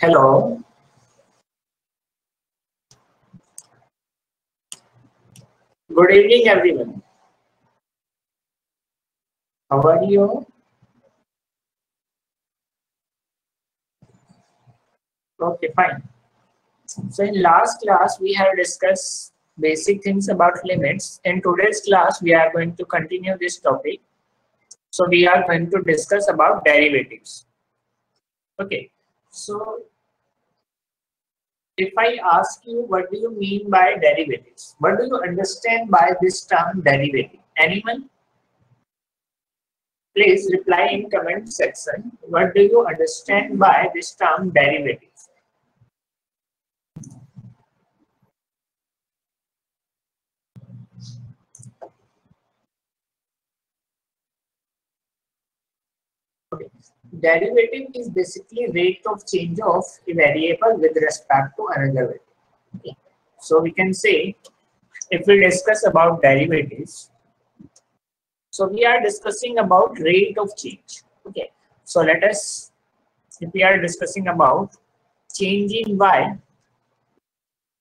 Hello, good evening everyone. How are you? Okay, fine. So in last class we have discussed basic things about limits. In today's class we are going to continue this topic. So we are going to discuss about derivatives. Okay. So if I ask you what do you mean by derivatives? What do you understand by this term derivative? Anyone? Please reply in comment section. What do you understand by this term derivatives? Okay. Derivative is basically rate of change of a variable with respect to another variable. Okay. So we can say if we discuss about derivatives, so we are discussing about rate of change. Okay. So let us, if we are discussing about change in y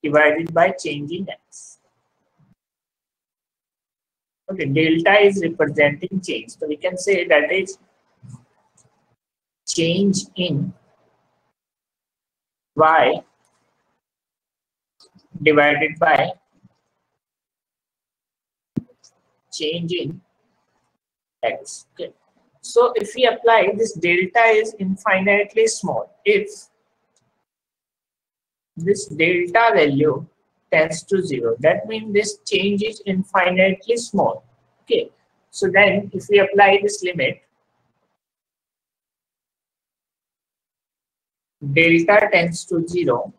divided by change in x. Okay, delta is representing change. So we can say that is change in y divided by change in x. Okay. So if we apply this, delta is infinitely small. If this delta value tends to 0, that means this change is infinitely small. Okay. So then if we apply this limit, delta tends to 0,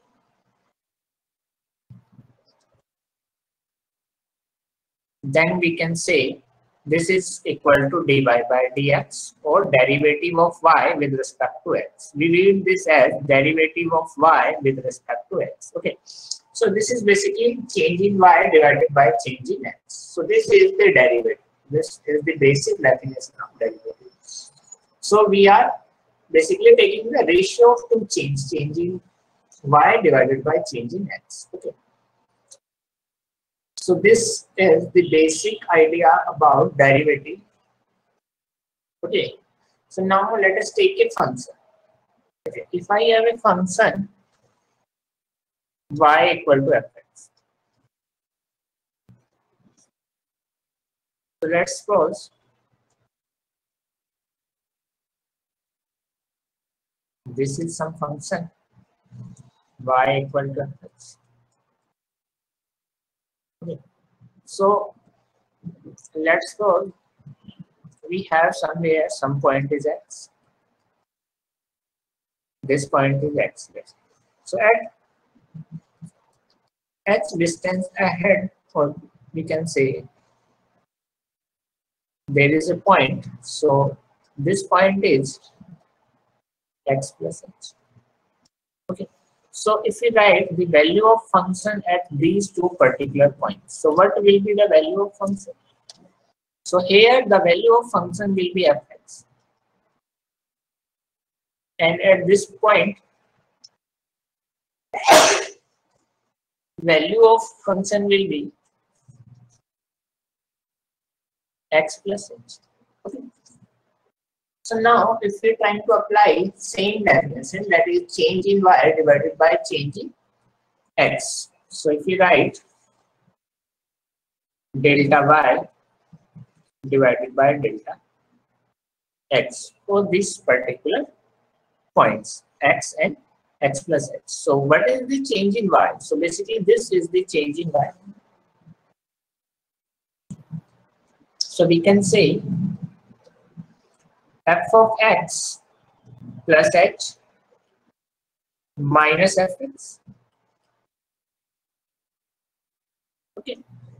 then we can say this is equal to dy by dx or derivative of y with respect to x. We read this as derivative of y with respect to x. Okay. So this is basically change in y divided by change in x. So this is the derivative. This is the basic definition of derivative. So we are basically taking the ratio of two change in y divided by change in x. Okay. So this is the basic idea about derivative. Okay. So now let us take a function. Okay. If I have a function y equal to fx. So let's suppose this is some function y equal to fx. Okay. So let's suppose we have somewhere some point is x. This point is x. So at h distance ahead, or we can say there is a point. So this point is x plus h. Okay. So if we write the value of function at these two particular points, so what will be the value of function? So here the value of function will be fx, and at this point value of function will be x plus h. Okay. So now if we are trying to apply same definition, that is change in y divided by change in x. So if we write delta y divided by delta x for this particular points x and x plus h. So what is the change in y? So basically this is the change in y. So we can say f of x plus h minus fx. Okay.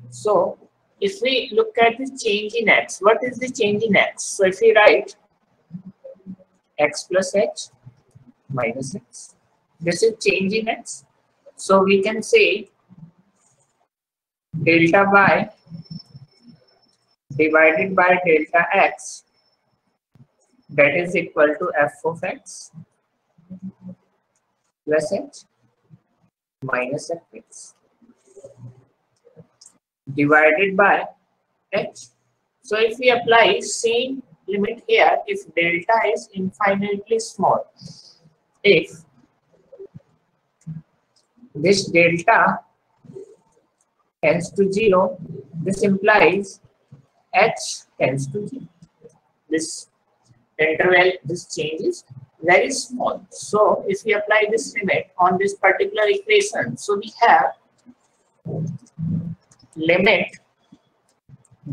So if we look at the change in x, what is the change in x? So if we write x plus h minus x, this is change in x. So we can say delta y divided by delta x, that is equal to f of x plus h minus fx divided by h. So if we apply same limit here, if delta is infinitely small, if this delta tends to 0, this implies h tends to 0. This interval, this change is very small. So if we apply this limit on this particular equation, so we have limit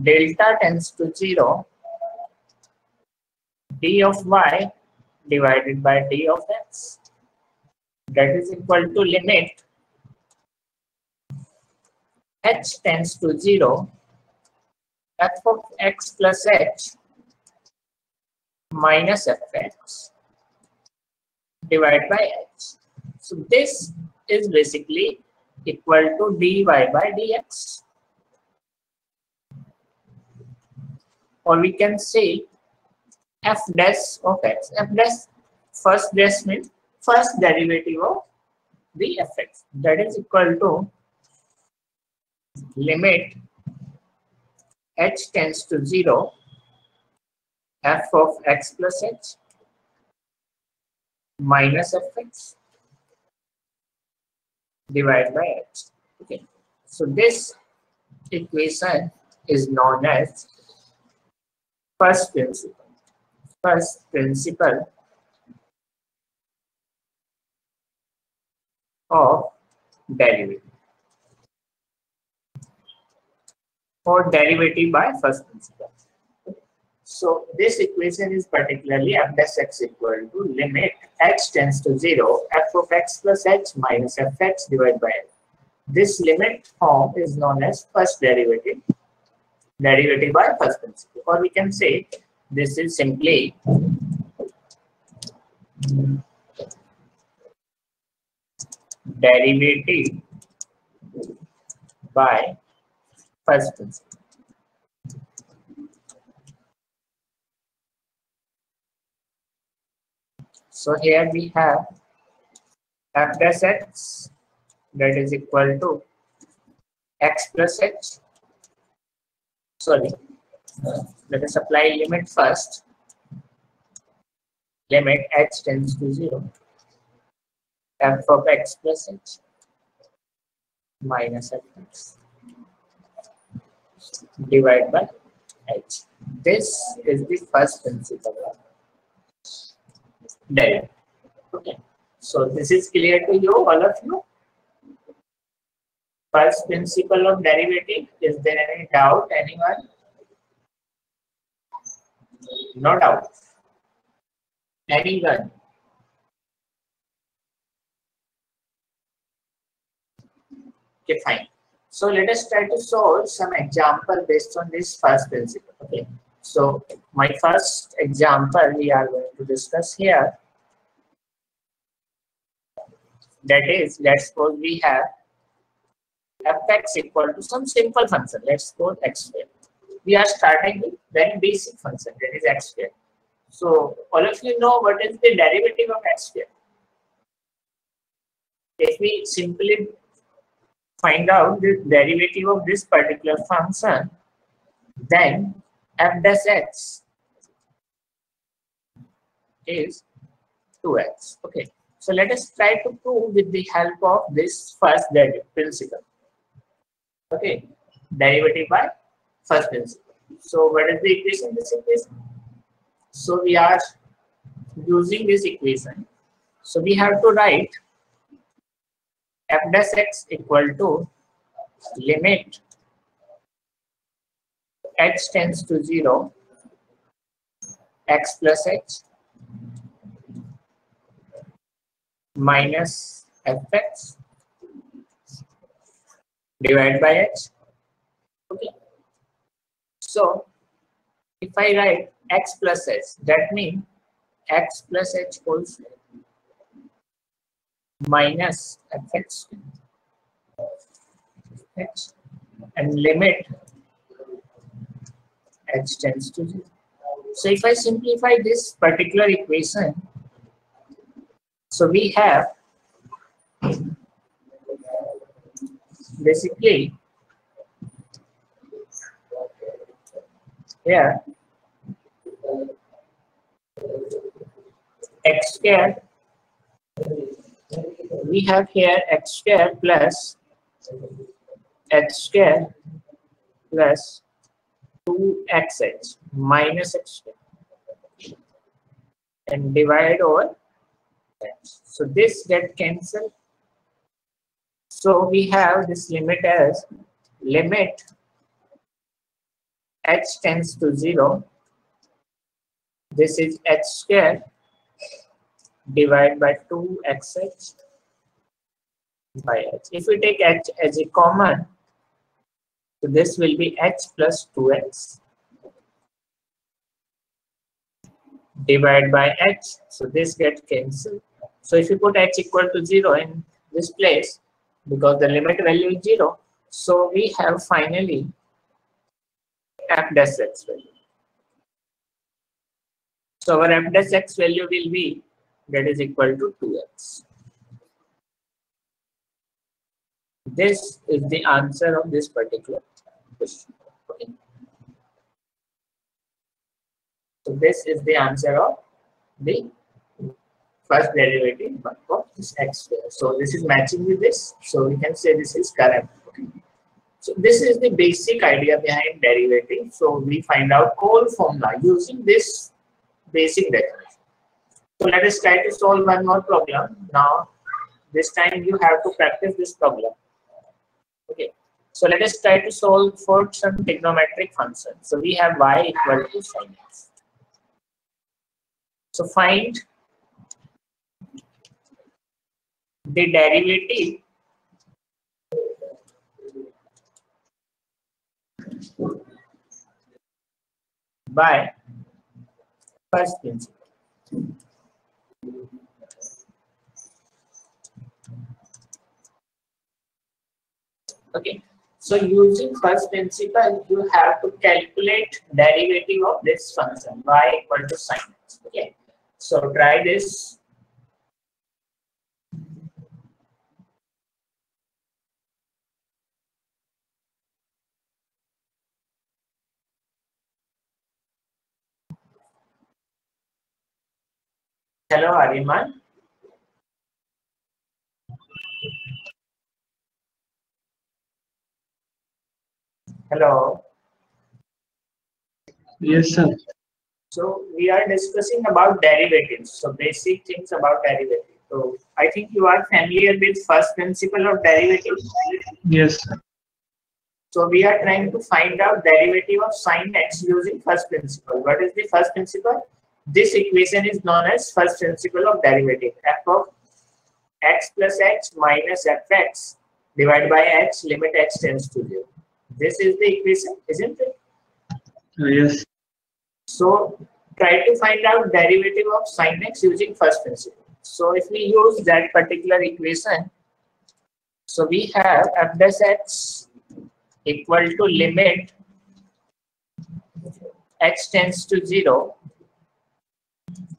delta tends to 0 d of y divided by d of x, that is equal to limit h tends to 0 f of x plus h minus fx divided by h. So this is basically equal to dy by dx, or we can say f dash of x. F dash, first dash means first derivative of the fx, that is equal to limit h tends to 0 f of x plus h minus fx divided by h. Okay, so this equation is known as first principle. First principle of derivative, or derivative by first principle. So this equation is particularly f dash x equal to limit h tends to 0 f of x plus h minus fx divided by h. This limit form is known as first derivative, derivative by first principle, or we can say this is simply derivative by first principle. So here we have f dash x, that is equal to x plus h. Sorry, let us apply limit first. Limit h tends to 0 f of x plus h minus fx divided by h. This is the first principle of derivative. Okay, so this is clear to you, all of you? First principle of derivative. Is there any doubt, anyone? No doubt. Anyone? Okay, fine. So let us try to solve some example based on this first principle. Okay. So my first example we are going to discuss here. That is, let's suppose we have fx equal to some simple function. Let's suppose x square. We are starting with very basic function, that is x square. So all of you know what is the derivative of x square. If we simply find out the derivative of this particular function, then f dash x is 2x. Okay, so let us try to prove with the help of this first derivative principle. Okay, derivative by first principle. So what is the equation? This equation. So we are using this equation. So we have to write f dash x equal to limit h tends to 0 x plus h minus fx divided by h. Okay. So if I write x plus h, that means x plus h whole square minus fx h, and limit h tends to 0. So if I simplify this particular equation, so we have Basically, here x square, we have here x square plus h square plus 2xh minus x square and divide over h. So this get cancelled. So we have this limit as limit h tends to 0. This is h square divided by 2xh by h. If we take h as a common, so this will be h plus 2x divided by h. So this gets cancelled. So if you put h equal to 0 in this place, because the limit value is 0, so we have finally f dash x value. So our f dash x value will be that is equal to 2x. This is the answer of this particular question. Okay. So this is the answer of the first derivative of this x square. So this is matching with this. So we can say this is correct. Okay. So this is the basic idea behind derivative. So we find out whole formula using this basic definition. So let us try to solve one more problem. Now this time you have to practice this problem. Okay. So let us try to solve for some trigonometric function. So we have y equal to sin x. So find the derivative by first principle. Okay, so using first principle, you have to calculate derivative of this function y equal to sin x. Okay, so try this. Hello, Ariman. Hello. Yes, sir. So we are discussing about derivatives. So basic things about derivatives. So I think you are familiar with first principle of derivatives. Yes, sir. So we are trying to find out derivative of sin x using first principle. What is the first principle? This equation is known as first principle of derivative. F of x plus h minus fx divided by h limit x tends to 0. This is the equation, isn't it? Yes. So try to find out derivative of sin x using first principle. So if we use that particular equation, so we have f dash x equal to limit x tends to 0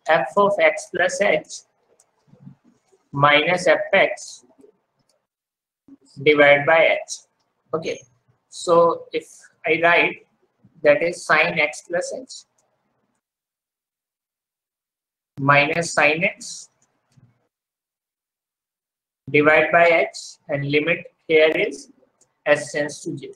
f of x plus h minus fx divided by h. Okay, so if I write that is sin x plus h minus sin x divided by h, and limit here is s tends to 0.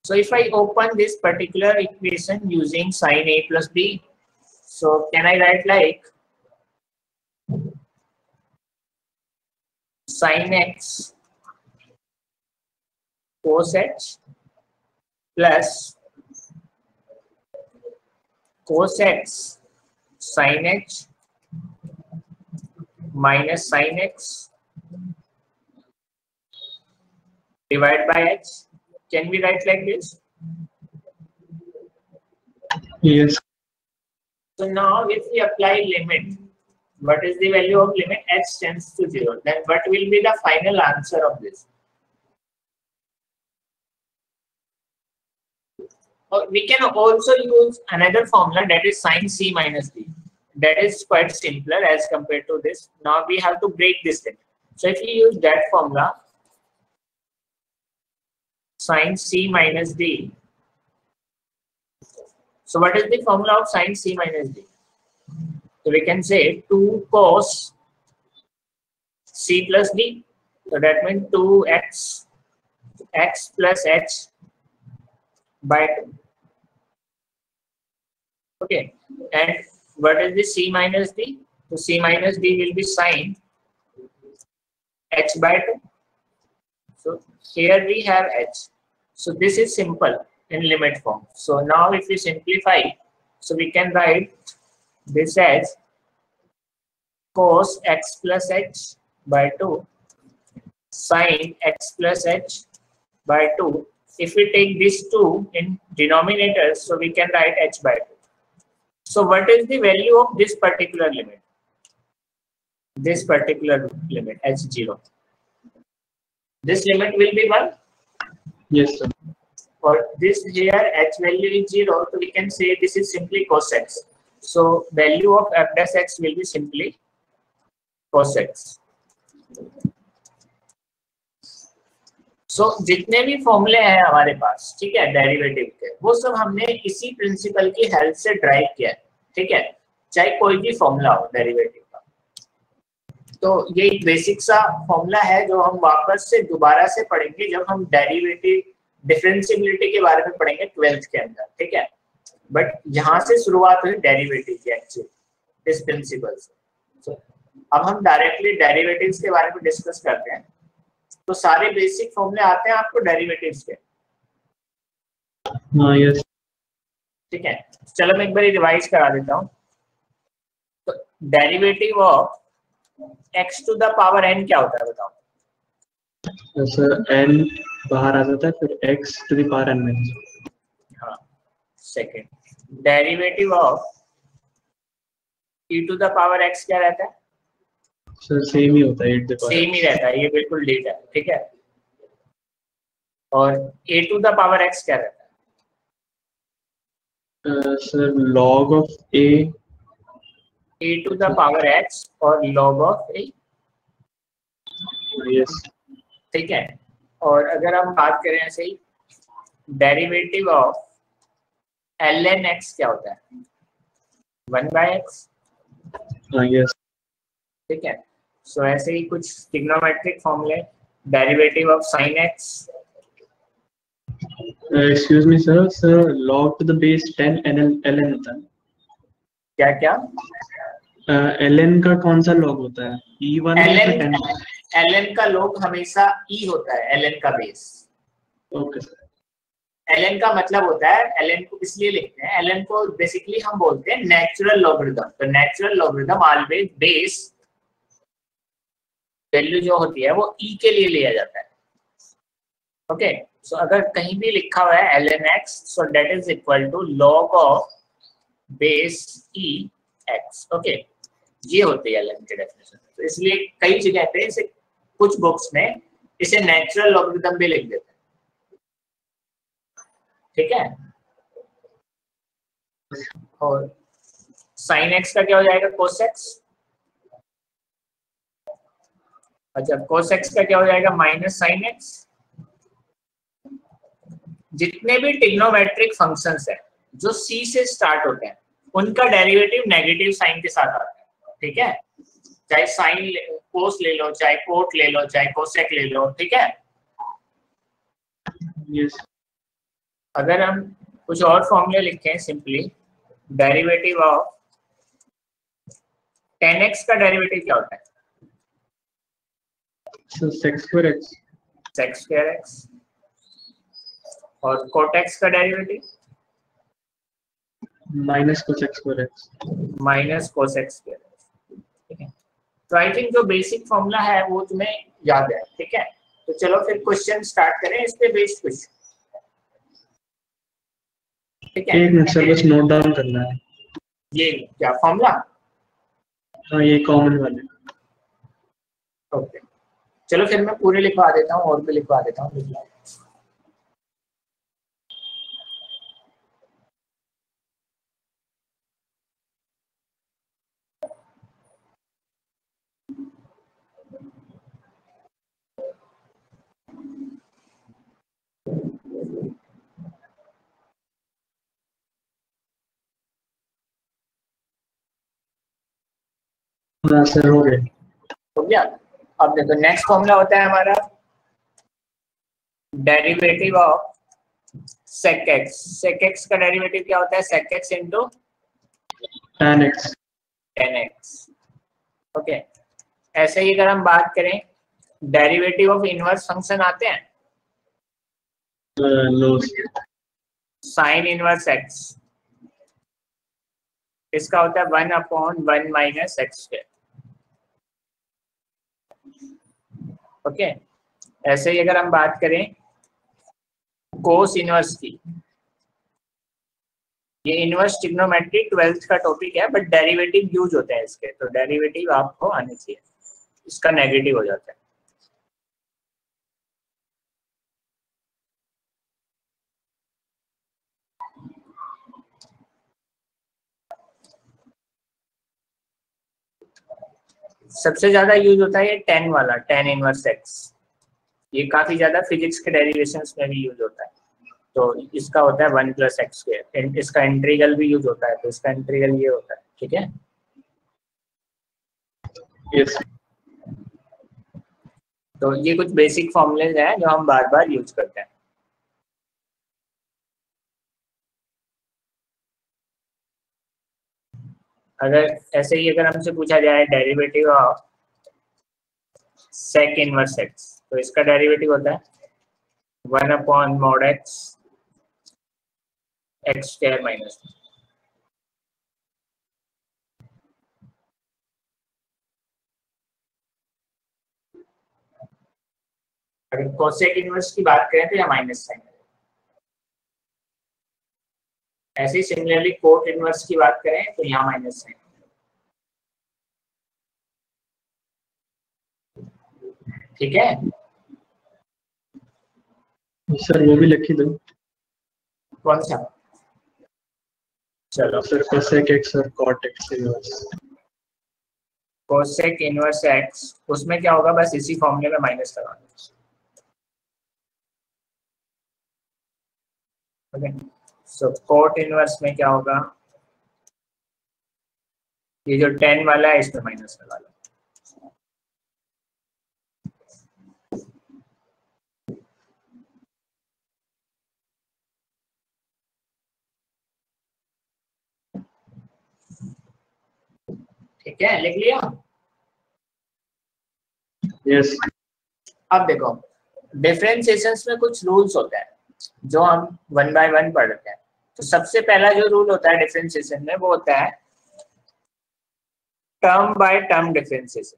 So if I open this particular equation using sin a plus b, so can I write like sin x cos h plus cos x sin h minus sin x divided by h. Can we write like this? Yes. So now if we apply limit, what is the value of limit h tends to 0? Then what will be the final answer of this? Or we can also use another formula, that is sin c minus d. that is quite simpler as compared to this. Now we have to break this thing. So if you use that formula, sin C minus D. So what is the formula of sin C minus D? So we can say 2 cos C plus D. So that means 2x x plus h by 2. Okay, and what is the C minus D? So C minus D will be sin h by 2. So here we have h. So this is simple in limit form. So now if we simplify, so we can write this as cos x plus h by 2 sin x plus h by 2. If we take these 2 in denominators, so we can write h by 2. So what is the value of this particular limit? This particular limit h0. This limit will be 1. Yes, sir. For this here h value is 0, so we can say this is simply cos x. So value of f dash x will be simply cos x. So जितने भी फॉर्मूले हैं हमारे पास, ठीक है, derivative के, वो सब हमने इसी प्रिंसिपल की हेल्प से ड्राइव किया है, ठीक है, चाहे कोई भी फॉर्मूला हो डेरिवेटिव का। तो ये एक बेसिक सा फॉर्मूला है जो हम वापस से दोबारा से पढ़ेंगे जब हम डेरिवेटिव डिफरेंशिएबिलिटी के बारे में पढ़ेंगे 12th के अंदर, ठीक है। बट यहाँ से शुरुआत हुई डेरिवेटिव की एक्चुअली इस प्रिंसिपल से। So, अब हम डायरेक्टली डेरिवेटिव्स के बारे में डिस्कस करते हैं। तो सारे बेसिक फॉर्मूले आते हैं आपको डेरिवेटिव्स के। हाँ, यस। ठीक है, चलो मैं एक बार रिवाइज करा देता हूँ। तो derivative of x to the power n क्या होता है बताओ? सर n बाहर आ जाता है, फिर x to the power n में। हाँ, second derivative of e to the power x क्या रहता है? सर सेम ही होता है, सेम ही रहता है, ये बिल्कुल डेट है, ठीक है। और a to the power x क्या रहता है? Sir log of a to the power x और log ऑफ a, यस। ठीक है। और अगर हम बात करें ऐसे ही डेरिवेटिव ऑफ ln x क्या होता है? 1/x, हाँ, यस। ठीक है। सो ऐसे ही कुछ ट्रिग्नोमेट्रिक फॉर्मूले, derivative of sin x, excuse me sir, log to the base 10 ln होता है। क्या क्या? ln का कौन सा log होता है? e1 या फिर 10? ln का log हमेशा e होता है, ln का बेस। Okay sir. ln का मतलब होता है, ln को इसलिए लिखते हैं, ln को बेसिकली हम बोलते हैं नेचुरल लॉगरिथम। तो natural logarithm always base value जो होती है वो e के लिए लिया जाता है। ओके, सो अगर कहीं भी लिखा हुआ है ln x, so that is equal to log of base e x। Okay, ये होती है ln की डेफिनेशन। तो इसलिए कई जगह पे इसे, कुछ बुक्स में इसे नेचुरल लॉगरिथम भी लिख देते हैं, ठीक है। और sin x का क्या हो जाएगा? cos x। अच्छा, cos x का क्या हो जाएगा? Minus sin x। जितने भी ट्रिग्नोमेट्रिक फंक्शंस हैं जो c से स्टार्ट होते हैं, उनका डेरिवेटिव नेगेटिव साइन के साथ आता है, ठीक है। चाहे साइन कोस ले लो, चाहे कोट ले लो, चाहे कोसेक ले लो, ठीक है। यस। अगर हम कुछ और फॉर्मूले लिखें, सिंपली डेरिवेटिव ऑफ 10x का डेरिवेटिव क्या होता है? sec square x। sec square x। और cot x का derivative minus cosec square x। Minus cosec square x, ठीक है। तो आई थिंक जो बेसिक फॉर्मूला है वो तुम्हें याद है, ठीक है। तो चलो फिर क्वेश्चन स्टार्ट करें इस पे बेस्ड क्वेश्चन, ठीक है। एक मिनट सर, बस नोट डाउन करना है। ये क्या फॉर्मूला? हाँ, ये कॉमन वाले। ओके, चलो फिर मैं पूरे लिखवा देता हूँ और भी लिखवा देता हूँ। सर हो गए। हो गया। अब देखो नेक्स्ट फॉर्मूला होता है हमारा derivative of sec x। sec x का डेरिवेटिव क्या होता है? sec x into tan x। tan x। Okay, ऐसे ही अगर हम बात करें डेरिवेटिव ऑफ इनवर्स फंक्शन आते हैं, नो। साइन इनवर्स x, इसका होता है 1/1 माइनस एक्स स्क्वायर। ओके, ऐसे ही अगर हम बात करें कोस इनवर्स की, ये इनवर्स ट्रिग्नोमेट्री 12th का टॉपिक है, बट डेरिवेटिव यूज होते हैं इसके, तो डेरिवेटिव आपको आने चाहिए, इसका नेगेटिव हो जाता है। सबसे ज्यादा यूज होता है ये tan वाला, tan इनवर्स x, ये काफी ज्यादा फिजिक्स के डेरिवेशंस में भी यूज होता है। तो इसका होता है 1 + x स्क्वायर, इसका इंटीग्रल भी यूज होता है, तो इसका इंटीग्रल ये होता है। ठीक है, यस। तो ये कुछ बेसिक फॉर्मूलेज हैं जो हम बार बार यूज करते हैं। अगर ऐसे ही अगर हमसे पूछा जाए derivative of sec inverse x, तो इसका डेरिवेटिव होता है 1/mod x x square minus. अगर कोसेक इनवर्स की बात करें तो या माइनस साइन। ऐसे ही सिमिलरली कोट इनवर्स की बात करें तो यहाँ माइनस साइन। ठीक है सर वो भी लिखी दो। कौन सा? चलो सर cosec x और cot x inverse. Cosec inverse x, उसमें क्या होगा, बस इसी फॉर्मूले में माइनस लगाना। ओके, सो कोट इनवर्स में क्या होगा, ये जो 10 वाला है इसमें माइनस लगा लो। ठीक है, लिख लिया। यस। अब देखो डिफरेंशिएशंस में कुछ रूल्स होते हैं जो हम 1 बाय 1 पढ़ते हैं। तो सबसे पहला जो रूल होता है डिफरेंशिएशन में वो होता है टर्म बाय टर्म डिफरेंशिएशन।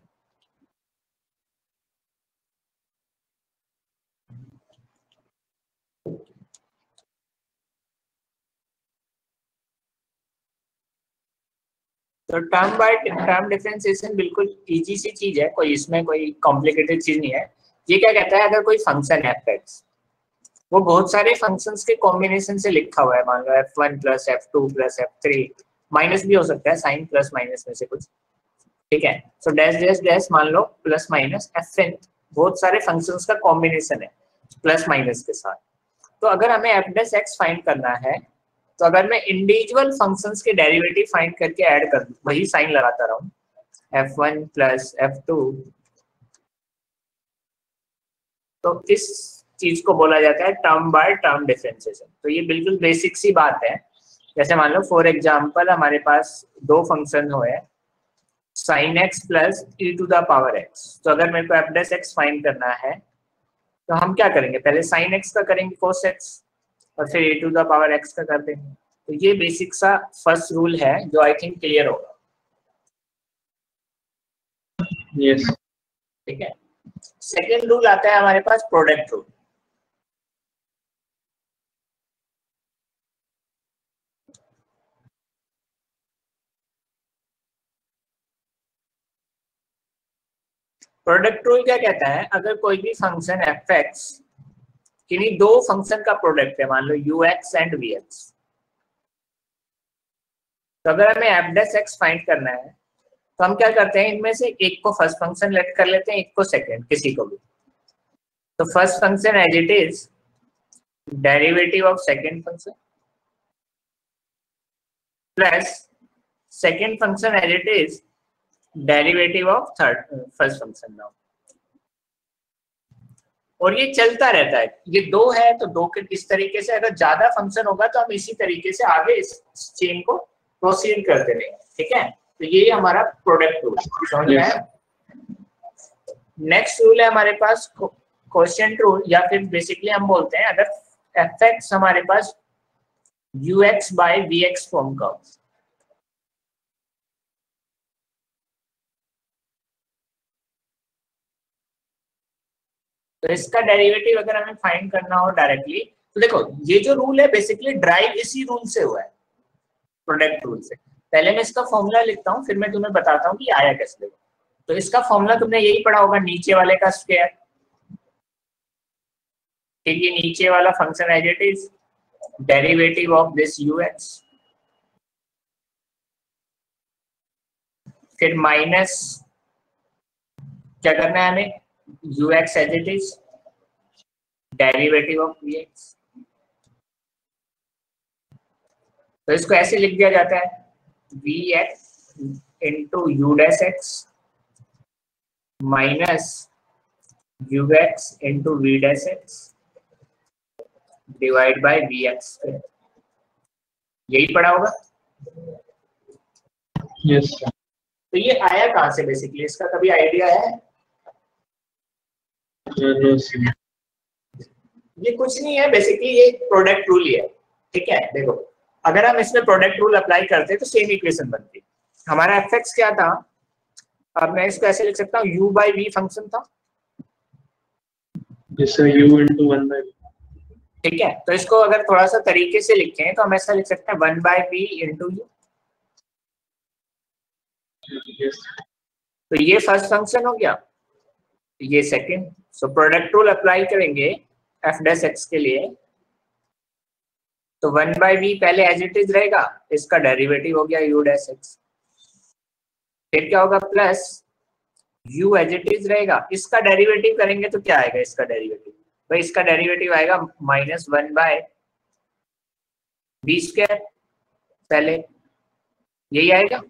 तो टर्म बाय टर्म डिफरेंशिएशन बिल्कुल इजी सी चीज है, कोई इसमें कोई कॉम्प्लिकेटेड चीज नहीं है। ये क्या कहता है, अगर कोई फंक्शन है f(x), वो बहुत सारे फंक्शंस के कॉम्बिनेशन से लिखा हुआ है, मान लो f1 + f2 + f3, माइनस भी हो सकता है, साइन प्लस माइनस में से कुछ। ठीक है, सो डैश डैश डैश मान लो प्लस माइनस fn, बहुत सारे फंक्शंस का कॉम्बिनेशन है प्लस माइनस के साथ। तो अगर हमें f(x) फाइंड करना है, तो अगर मैं इंडिविजुअल फंक्शंस के डेरिवेटिव फाइंड करके ऐड कर दूं, वही साइन लगाता रहूं, f1 + f2, तो इस चीज को बोला जाता है टर्म बाय टर्म डिफरेंशिएशन। तो ये बिल्कुल बेसिक सी बात है। जैसे मान लो फॉर एग्जांपल हमारे पास दो फंक्शन हो है sin x + e⁻x, तो अगर मेरे को f(x) फाइंड करना है तो हम क्या करेंगे, पहले sin x का करेंगे cos x और फिर e⁻x का कर देंगे। तो ये बेसिक सा फर्स्ट रूल है जो आई थिंक क्लियर होगा। यस। ठीक है, सेकेंड रूल आता है हमारे पास प्रोडक्ट रूल। प्रोडक्ट रूल क्या कहता है, अगर कोई भी फंक्शन f(x) किन्हीं दो फंक्शन का प्रोडक्ट है, मान लो ux एंड vx, तो अगर हमें f(x) फाइंड करना है तो हम क्या करते हैं, इनमें से एक को फर्स्ट फंक्शन लेट कर लेते हैं, एक को सेकंड, किसी को भी। तो first function as it is derivative of second function plus second function as it is derivative of first function now. और ये चलता रहता है, ये दो है तो दो के इस तरीके से, अगर ज्यादा फंक्शन होगा तो हम इसी तरीके से आगे इस चेन को प्रोसीड करते रहेंगे, ठीक है। तो ये हमारा प्रोडक्ट रूल समझ में आया। नेक्स्ट रूल है हमारे पास क्वोशिएंट रूल, या फिर बेसिकली हम बोलते हैं अगर fx हमारे पास ux बाय vx फॉर्म का, तो इसका डेरिवेटिव अगर हमें फाइंड करना हो डायरेक्टली, तो देखो ये जो रूल है बेसिकली ड्राइव इसी रूल से हुआ है, प्रोडक्ट रूल से। पहले मैं इसका फॉर्मूला लिखता हूँ, फिर मैं तुम्हें बताता हूँ कि आया कैसे देखो। तो इसका फॉर्मूला तुमने यही पढ़ा होगा, नीचे वाले का स्क्वायर, फिर ये नीचे वाला function as it is derivative of this ux, फिर माइनस क्या करना है हमें, ux as it is derivative of vx। तो इसको ऐसे लिख दिया जाता है vx into u dash x minus ux into v dash x divide by vx। यही पढ़ा होगा। यस। तो ये आया कहाँ से बेसिकली, इसका कभी आइडिया है? ये कुछ नहीं है बेसिकली, ये प्रोडक्ट रूल ही है, ठीक है। देखो अगर हम इसमें प्रोडक्ट रूल अप्लाई करते तो सेम इक्वेशन बनती। हमारा fx क्या था, अब मैं इसको ऐसे लिख सकता हूँ, u बाई v फंक्शन था, u into 1 by v, ठीक है। तो इसको अगर थोड़ा सा तरीके से लिखें तो हम ऐसा लिख सकते हैं 1 बाई v इंटू यू। तो ये फर्स्ट फंक्शन हो गया, ये second. So product rule apply करेंगे f डैश x के लिए, तो 1 बाई v पहले एज इट इज रहेगा, इसका डेरिवेटिव हो गया u डैश x, फिर क्या होगा plus u as it is रहेगा, इसका डेरिवेटिव करेंगे तो क्या आएगा, इसका डेरिवेटिव भाई, इसका डेरिवेटिव आएगा माइनस 1 बाय v स्क्वायर, पहले यही आएगा।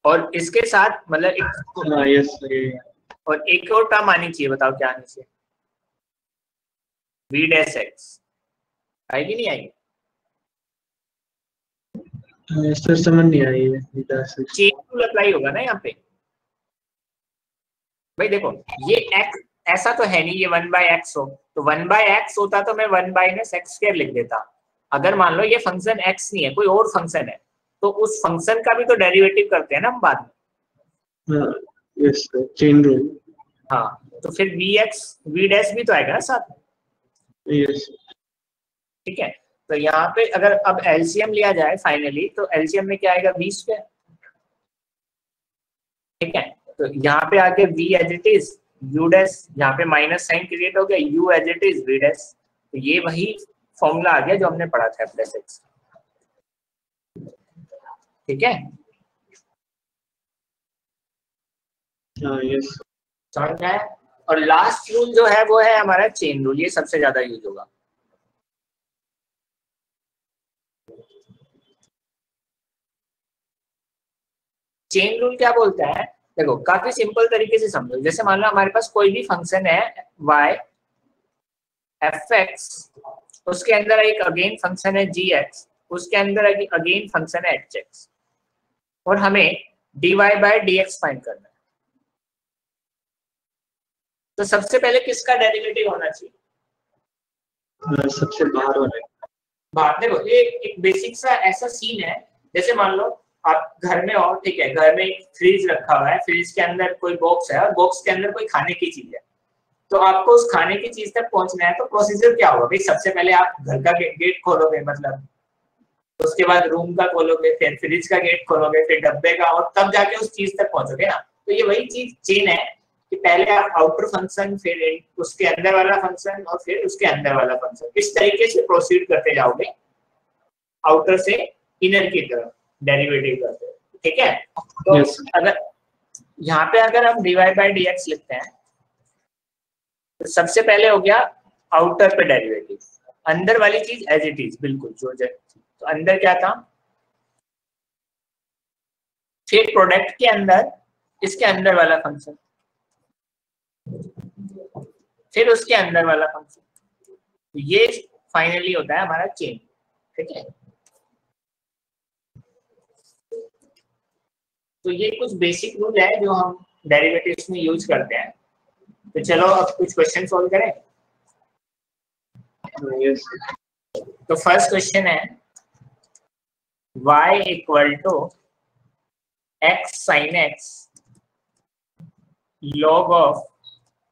और इसके साथ मतलब और एक और टर्म आनी चाहिए, बताओ क्या आनी चाहिए, v डैश x आएगी नहीं आएगी? सर समझ नहीं आई है, चेन रूल अप्लाई होगा ना यहाँ पे भाई। देखो ये x ऐसा तो है नहीं, ये 1 बाय एक्स हो, तो 1 बाय एक्स होता तो मैं 1 माइनस एक्स स्क्वायर लिख देता। अगर मान लो ये फंक्शन x नहीं है, कोई और फंक्शन है, तो उस फंक्शन का भी तो डेरिवेटिव करते हैं ना हम बाद में। Yes chain rule. हाँ, तो फिर v डैश भी तो आएगा ना साथ में। यस ठीक है। तो यहाँ पे अगर अब एलसीएम लिया जाए फाइनली, तो एलसीएम में क्या आएगा, v स्क्वायर, ठीक है। तो यहाँ पे आके v as it is u dash, यहाँ पे माइनस साइन क्रिएट हो गया, u as it is v dash. तो ये वही फॉर्मूला आ गया जो हमने पढ़ा था f डैश x, ठीक है। यस समझ में आया। और लास्ट रूल जो है वो है हमारा चेन रूल, ये सबसे ज्यादा यूज होगा। चेन रूल क्या बोलता है, देखो काफी सिंपल तरीके से समझो। जैसे मान लो हमारे पास कोई भी फंक्शन है y fx, उसके अंदर एक अगेन फंक्शन है gx, उसके अंदर अगेन फंक्शन है hx, और हमें dy बाय dx फाइंड करना है। तो सबसे पहले किसका डेरिवेटिव होना चाहिए, सबसे बाहर वाला। बात देखो एक बेसिक सा ऐसा सीन है, जैसे मान लो आप घर में हो, ठीक है, घर में एक फ्रिज रखा हुआ है, फ्रिज के अंदर कोई बॉक्स है और बॉक्स के अंदर कोई खाने की चीज है। तो आपको उस खाने की चीज तक पहुंचना है, तो प्रोसीजर क्या होगा भाई, सबसे पहले आप घर का गेट खोलोगे, मतलब उसके बाद रूम का खोलोगे, फिर फ्रिज का गेट खोलोगे, फिर डब्बे का, और तब जाके उस चीज तक पहुंचोगे ना। तो ये वही चीज चेन है कि पहले आप आउटर फंक्शन, फिर उसके अंदर वाला फंक्शन, और फिर उसके अंदर वाला फंक्शन, इस तरीके से प्रोसीड करते जाओगे आउटर से इनर की तरफ डेरिवेटिव करते हैं। ठीक है। तो Yes. अगर यहाँ पे अगर हम dy by dx लिखते हैं तो सबसे पहले हो गया आउटर पे डेरिवेटिव, अंदर वाली चीज एज इट इज बिल्कुल जो तो अंदर क्या था, फिर प्रोडक्ट के अंदर इसके अंदर वाला फंक्शन, फिर उसके अंदर वाला फंक्शन, तो ये फाइनली होता है हमारा चेन। ठीक है, तो ये कुछ बेसिक रूल है जो हम डेरिवेटिव्स में यूज करते हैं। तो चलो अब कुछ क्वेश्चन सॉल्व करें। Yes. तो फर्स्ट क्वेश्चन है y equal to x sin x log of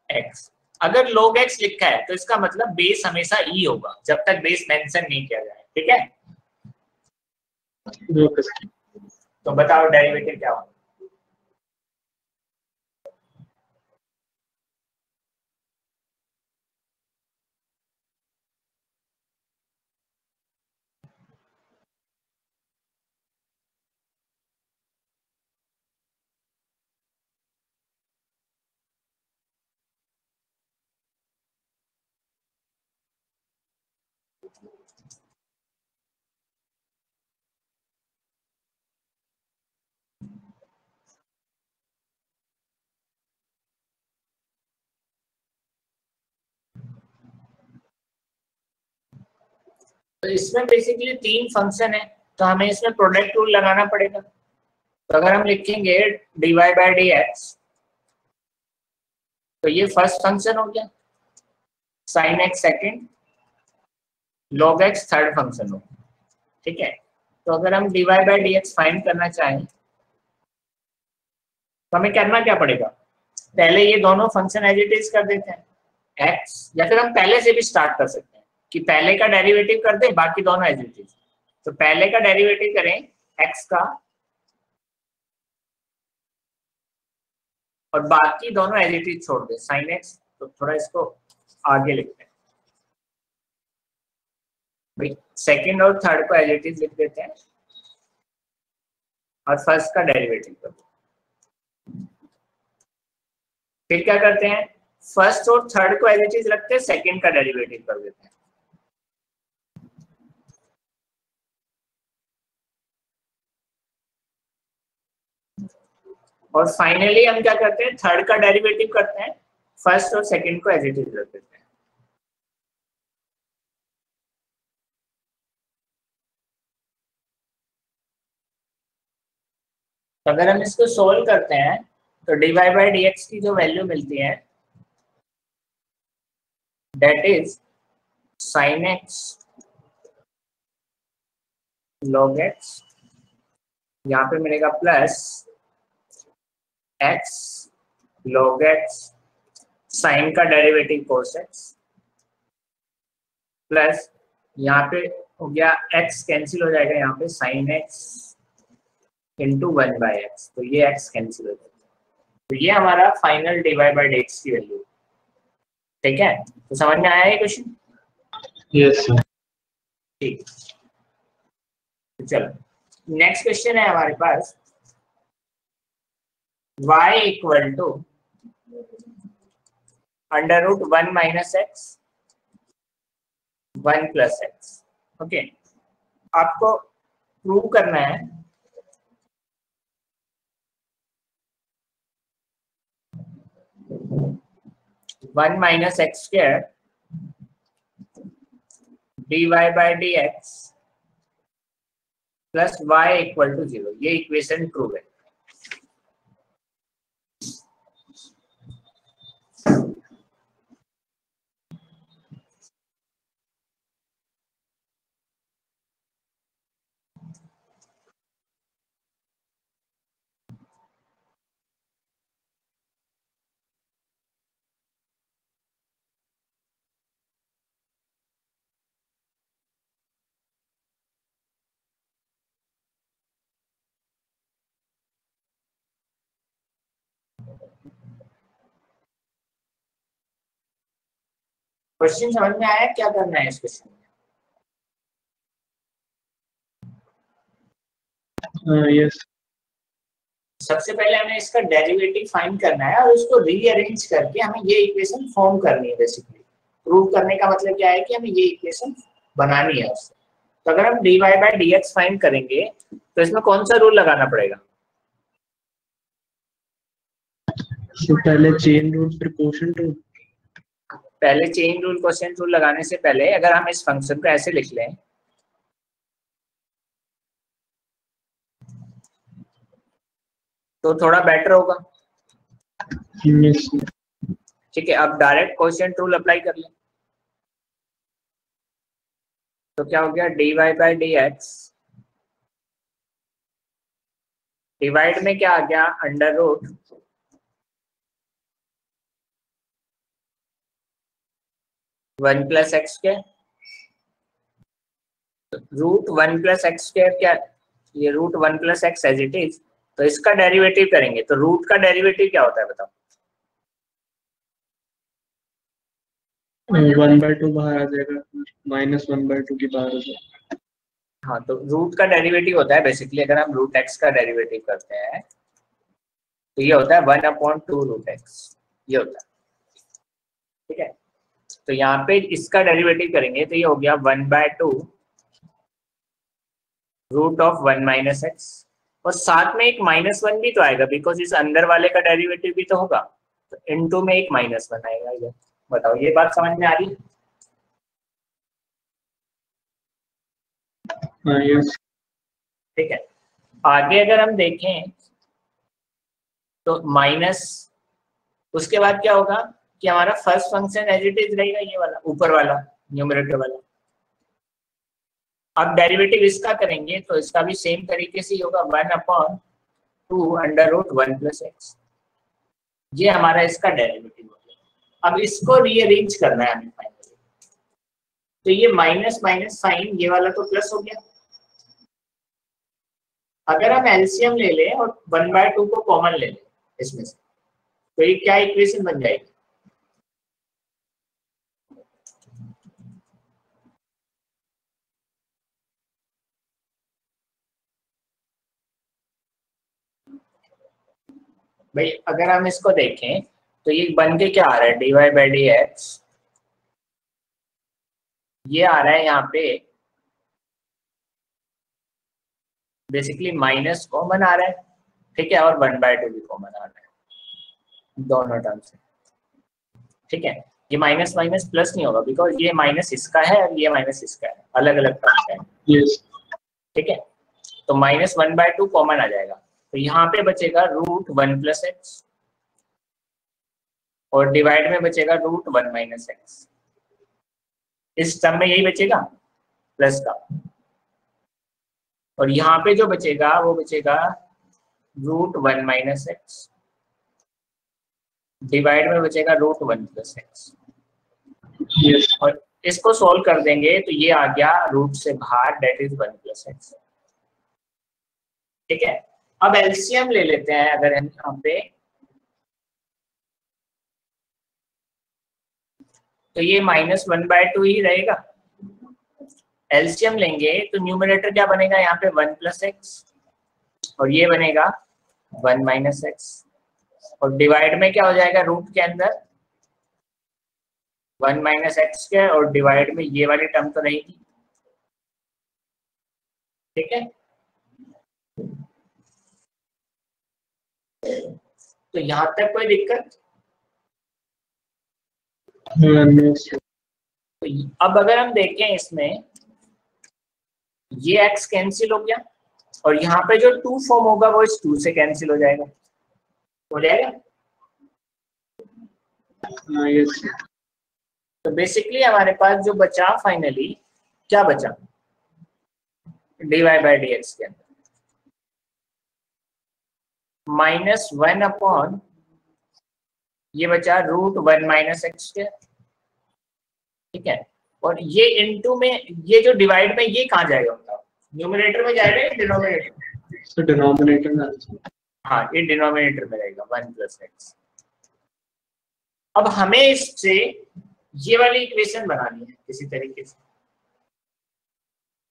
x। अगर log x लिखा है तो इसका मतलब बेस हमेशा e होगा जब तक बेस मेंशन नहीं किया जाए। ठीक है, Okay. तो बताओ डेरिवेटिव क्या होगा। तो इसमें बेसिकली तीन फंक्शन है, तो हमें इसमें प्रोडक्ट रूल लगाना पड़ेगा। तो अगर हम लिखेंगे dy by dx, तो ये फर्स्ट फंक्शन हो गया, sin x second, log x third function हो गया। ठीक है, तो अगर हम dy by dx फाइंड करना चाहें तो हमें करना क्या पड़ेगा, पहले ये दोनों फंक्शन एज इट इज कर देते हैं x, या फिर हम पहले से भी स्टार्ट कर सकते हैं कि पहले का डेरिवेटिव कर दें बाकी दोनों एज इट इज। तो पहले का डेरिवेटिव करें x का और बाकी दोनों एज इट इज छोड़ दें sin x। तो थोड़ा इसको आगे लिखते हैं भाई, सेकंड और थर्ड को एज इट इज लिख देते हैं और फर्स्ट का डेरिवेटिव कर दो। फिर क्या करते हैं, फर्स्ट और थर्ड को एज इट इज रखते हैं, सेकंड का डेरिवेटिव कर देते हैं। और फाइनली हम क्या करते हैं, थर्ड का डेरिवेटिव करते हैं, फर्स्ट और सेकंड को एज इट इज रख देते हैं। तो अगर हम इसको सोल्व करते हैं तो dy by dx की जो वैल्यू मिलती है that is sin x log x, यहाँ पे मिलेगा plus x log x sine का डेरिवेटिव cos x, प्लस यहाँ पे हो गया x कैंसिल हो जाएगा, यहाँ पे sin x इंटू 1/x, तो ये x कैंसिल हो जाएगा। तो ये हमारा फाइनल dy by dx की वैल्यू। ठीक है, तो समझ में आया ये क्वेश्चन? Yes, sir. ठीक, तो चलो नेक्स्ट क्वेश्चन है हमारे पास y equal to under root 1 minus X 1 plus X. Okay, आपको प्रूव करना है one minus X square dy by dx plus y equal to 0, ये इक्वेशन ट्रू है। क्वेश्चन समझ में आया, क्या करना है इस क्वेश्चन में? Yes. सबसे पहले हमें इसका डेरिवेटिव फाइंड करना है और उसको रीअरेंज करके हमें ये इक्वेशन फॉर्म करनी है। बेसिकली प्रूव करने का मतलब क्या है कि हमें ये इक्वेशन बनानी है उससे। तो अगर हम dy बाय dx फाइंड करेंगे तो इसमें कौन सा रूल लगाना पड़ेगा? तो पहले चेन रूल फिर कोशेंट रूल। पहले चेन रूल कोशेंट रूल लगाने से पहले अगर हम इस फंक्शन को ऐसे लिख लें तो थोड़ा बेटर होगा। ठीक है, अब डायरेक्ट कोशेंट रूल अप्लाई कर लें तो क्या हो गया, dy बाय dx डिवाइड में क्या आ गया, under root one plus X square. Root one plus X square क्या, ये root one plus X as it is. तो इसका डेरिवेटिव करेंगे तो रूट का डेरिवेटिव क्या होता है बताओ? 1/2 बाहर आ जाएगा, -1/2 की बाहर आ जाएगा। हाँ, तो रूट का डेरिवेटिव होता है बेसिकली, अगर हम रूट एक्स का डेरिवेटिव करते हैं तो ये होता है 1/2 रूट एक्स, ये होता है। ठीक है, तो यहाँ पे इसका डेरिवेटिव करेंगे तो ये हो गया 1/2 रूट ऑफ 1 माइनस एक्स, और साथ में एक -1 भी तो आएगा बिकॉज इस अंदर वाले का डेरिवेटिव भी तो होगा, तो इनटू में एक -1 आएगा। ये बताओ, ये बात समझ में आ रही है? यस। ठीक है, आगे अगर हम देखें तो माइनस, उसके बाद क्या होगा कि हमारा first function as it is रहेगा, ये वाला ऊपर वाला न्यूमरेटर वाला। अब डेरिवेटिव इसका करेंगे तो इसका भी सेम तरीके से ही होगा 1/2 अंडर रूट 1 प्लस एक्स, ये हमारा इसका डेरिवेटिव हो गया। अब इसको रीअरेंज करना है हमें फाइनली, तो ये माइनस माइनस साइन ये वाला तो प्लस हो गया। अगर हम एलसीएम ले लें और 1/2 को कॉमन ले लें इसमें से तो ये क्या इक्वेशन बन जाएगी? भाई अगर हम इसको देखें तो ये बन के क्या आ रहा है, dy बाई dx ये आ रहा है यहाँ पे बेसिकली माइनस कॉमन आ रहा है। ठीक है, और 1/2 भी कॉमन आ रहा है दोनों टर्म से। ठीक है, ये माइनस माइनस प्लस नहीं होगा बिकॉज ये माइनस इसका है और ये माइनस इसका है, अलग अलग टर्म्स है। यस। ठीक है, तो -1/2 कॉमन आ जाएगा, तो यहाँ पे बचेगा रूट 1 प्लस एक्स और डिवाइड में बचेगा रूट 1 माइनस एक्स। इस टर्म में यही बचेगा प्लस का, और यहाँ पे जो बचेगा वो बचेगा रूट 1 माइनस एक्स डिवाइड में बचेगा रूट 1 प्लस एक्स। यस। और इसको सोल्व कर देंगे तो ये आ गया रूट से बाहर, दैट इज 1 प्लस एक्स। ठीक है, अब एलसीएम ले लेते हैं अगर हम यहाँ पे, तो ये -1/2 ही रहेगा। एलसीएम लेंगे तो न्यूमरेटर क्या बनेगा यहाँ पे 1 प्लस एक्स और ये बनेगा 1 माइनस एक्स, और डिवाइड में क्या हो जाएगा रूट के अंदर 1 माइनस एक्स के, और डिवाइड में ये वाली टर्म तो रहेगी। ठीक है, तो यहां तक कोई दिक्कत? तो अब अगर हम देखें इसमें ये x कैंसिल हो गया और यहाँ पे जो 2 फॉर्म होगा वो इस 2 से कैंसिल हो जाएगा, हो जाएगा। यस। तो बेसिकली हमारे पास जो बचा फाइनली क्या बचा, dy बाई dx के अंदर -1 अपॉन ये बचा रूट 1 माइनस एक्स के। ठीक है, और ये इनटू में ये जो डिवाइड में ये कहाँ जाएगा बताओ, न्यूमरेटर में जाएगा या डिनोमिनेटर? तो डिनोमिनेटर में। हाँ, ये डिनोमिनेटर में रहेगा 1 प्लस एक्स। अब हमें इससे ये वाली इक्वेशन बनानी है किसी तरीके से,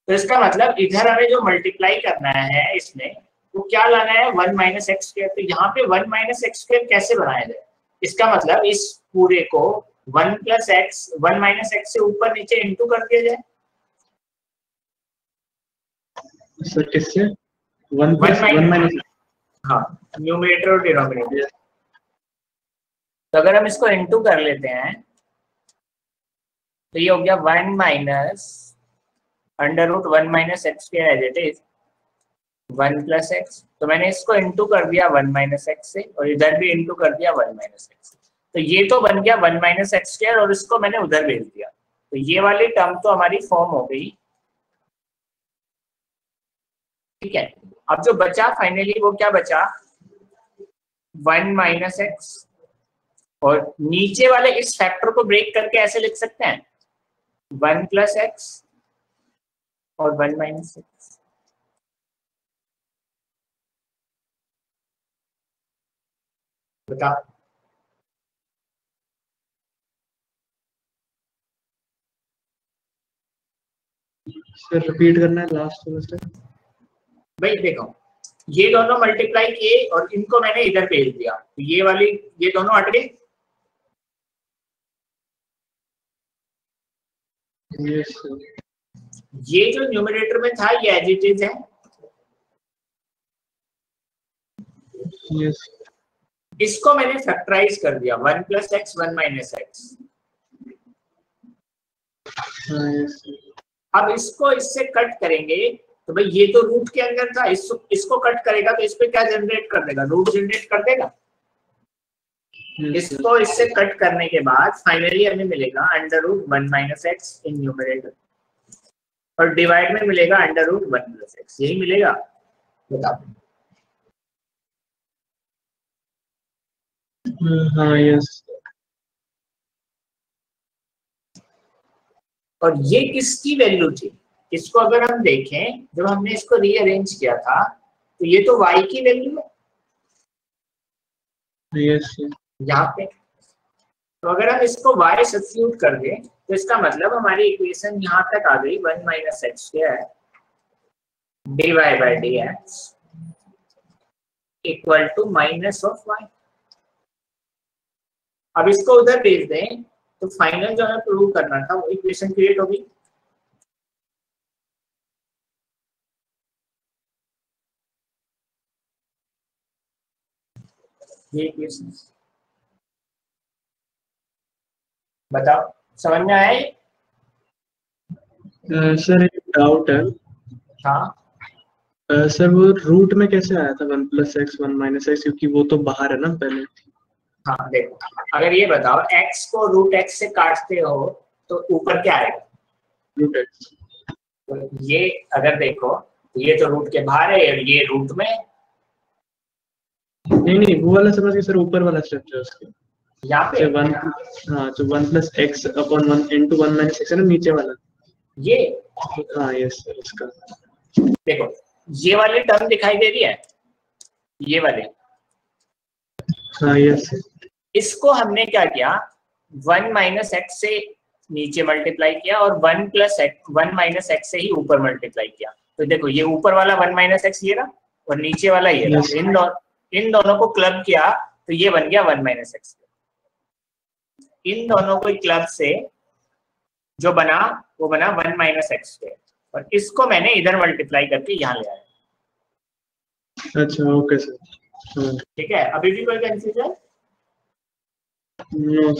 तो इसका मतलब इधर हमें जो मल्टीप्लाई करना है इसमें तो क्या लाना है 1 माइनस एक्स स्क्वायर। तो यहाँ पे 1 माइनस एक्स स्क्वायर कैसे बनाया जाए, इसका मतलब इस पूरे को 1 प्लस एक्स 1 माइनस एक्स से ऊपर नीचे इंटू कर दिया जाए। सर किससे 1 प्लस 1 माइनस, हाँ न्यूमरेटर और डिनोमिनेटर। तो अगर हम इसको इंटू कर लेते हैं तो ये हो गया 1 minus under root 1 minus X square as it is 1 plus X. तो मैंने इसको इंटू कर दिया 1 माइनस एक्स से और इधर भी इंटू कर दिया 1 माइनस एक्स। तो ये तो बन गया 1 माइनस एक्स स्क्वायर और इसको मैंने उधर भेज दिया। तो ये वाली टर्म तो हमारी फॉर्म हो गई। ठीक है, अब जो बचा फाइनली वो क्या बचा 1 माइनस एक्स और नीचे वाले इस फैक्टर को ब्रेक करके ऐसे लिख सकते हैं 1 प्लस एक्स और 1 माइनस एक्स। बताओ सर रिपीट करना है लास्ट वाला स्टेप। भाई देखो ये दोनों मल्टीप्लाई किए और इनको मैंने इधर भेज दिया तो ये वाली ये दोनों हट गए। यस सर, ये जो न्यूमरेटर में था ये एज इट इज है। यस इसको मैंने फैक्टराइज कर दिया 1 प्लस एक्स 1 माइनस एक्स। हाँ यस सर, अब इसको इससे कट करेंगे तो भाई ये तो रूट के अंदर था, इसको कट करेगा तो इस पे क्या जनरेट कर देगा, रूट जनरेट कर देगा। इसको इससे कट करने के बाद फाइनली हमें मिलेगा under root 1 minus X in numerator और डिवाइड में मिलेगा अंडर रूट 1 प्लस एक्स। यही मिलेगा, बताओ। हाँ यस। और ये किसकी वैल्यू थी, इसको अगर हम देखें जब हमने इसको रीअरेंज किया था तो ये तो y की वैल्यू है यस सर, यहाँ पे। तो अगर हम इसको y सब्स्टिट्यूट कर दें तो इसका मतलब हमारी इक्वेशन यहाँ तक आ गई 1 minus X square dy by D X equal to minus of y। अब इसको उधर भेज दें तो फाइनल जो हमें प्रूव करना था वो इक्वेशन क्रिएट होगी। ये इक्वेशन बताओ समझ में आए। सर एक डाउट है। हाँ सर वो रूट में कैसे आया था 1 प्लस एक्स 1 माइनस एक्स, क्योंकि वो तो बाहर है ना पहले। हाँ देखो अगर ये बताओ x को रूट x से काटते हो तो ऊपर क्या आएगा, रूट एक्स। तो ये अगर देखो तो ये तो रूट के बाहर है और ये रूट में। नहीं वो वाला समझ गए सर, ऊपर वाला स्टेप है उसके यहाँ पे 1। हाँ जो 1 plus x upon 1 into 1 minus x है ना नीचे वाला। ये हाँ यस सर उसका। देखो ये वाली टर्म दिखाई दे रही है, ये वाले, हाँ यस सर। इसको हमने क्या किया 1 माइनस एक्स से नीचे मल्टीप्लाई किया और 1 प्लस एक्स 1 माइनस एक्स से ही ऊपर मल्टीप्लाई किया। तो देखो ये ऊपर वाला 1 माइनस एक्स ये रहा और नीचे वाला ये रहा। इन दोनों को क्लब किया तो ये बन गया 1 माइनस एक्स। इन दोनों को क्लब से जो बना वो बना 1 माइनस एक्स और इसको मैंने इधर मल्टीप्लाई करके यहाँ ले आया। अच्छा ओके सर। ठीक है, अभी भी कोई कंफ्यूजन? नो।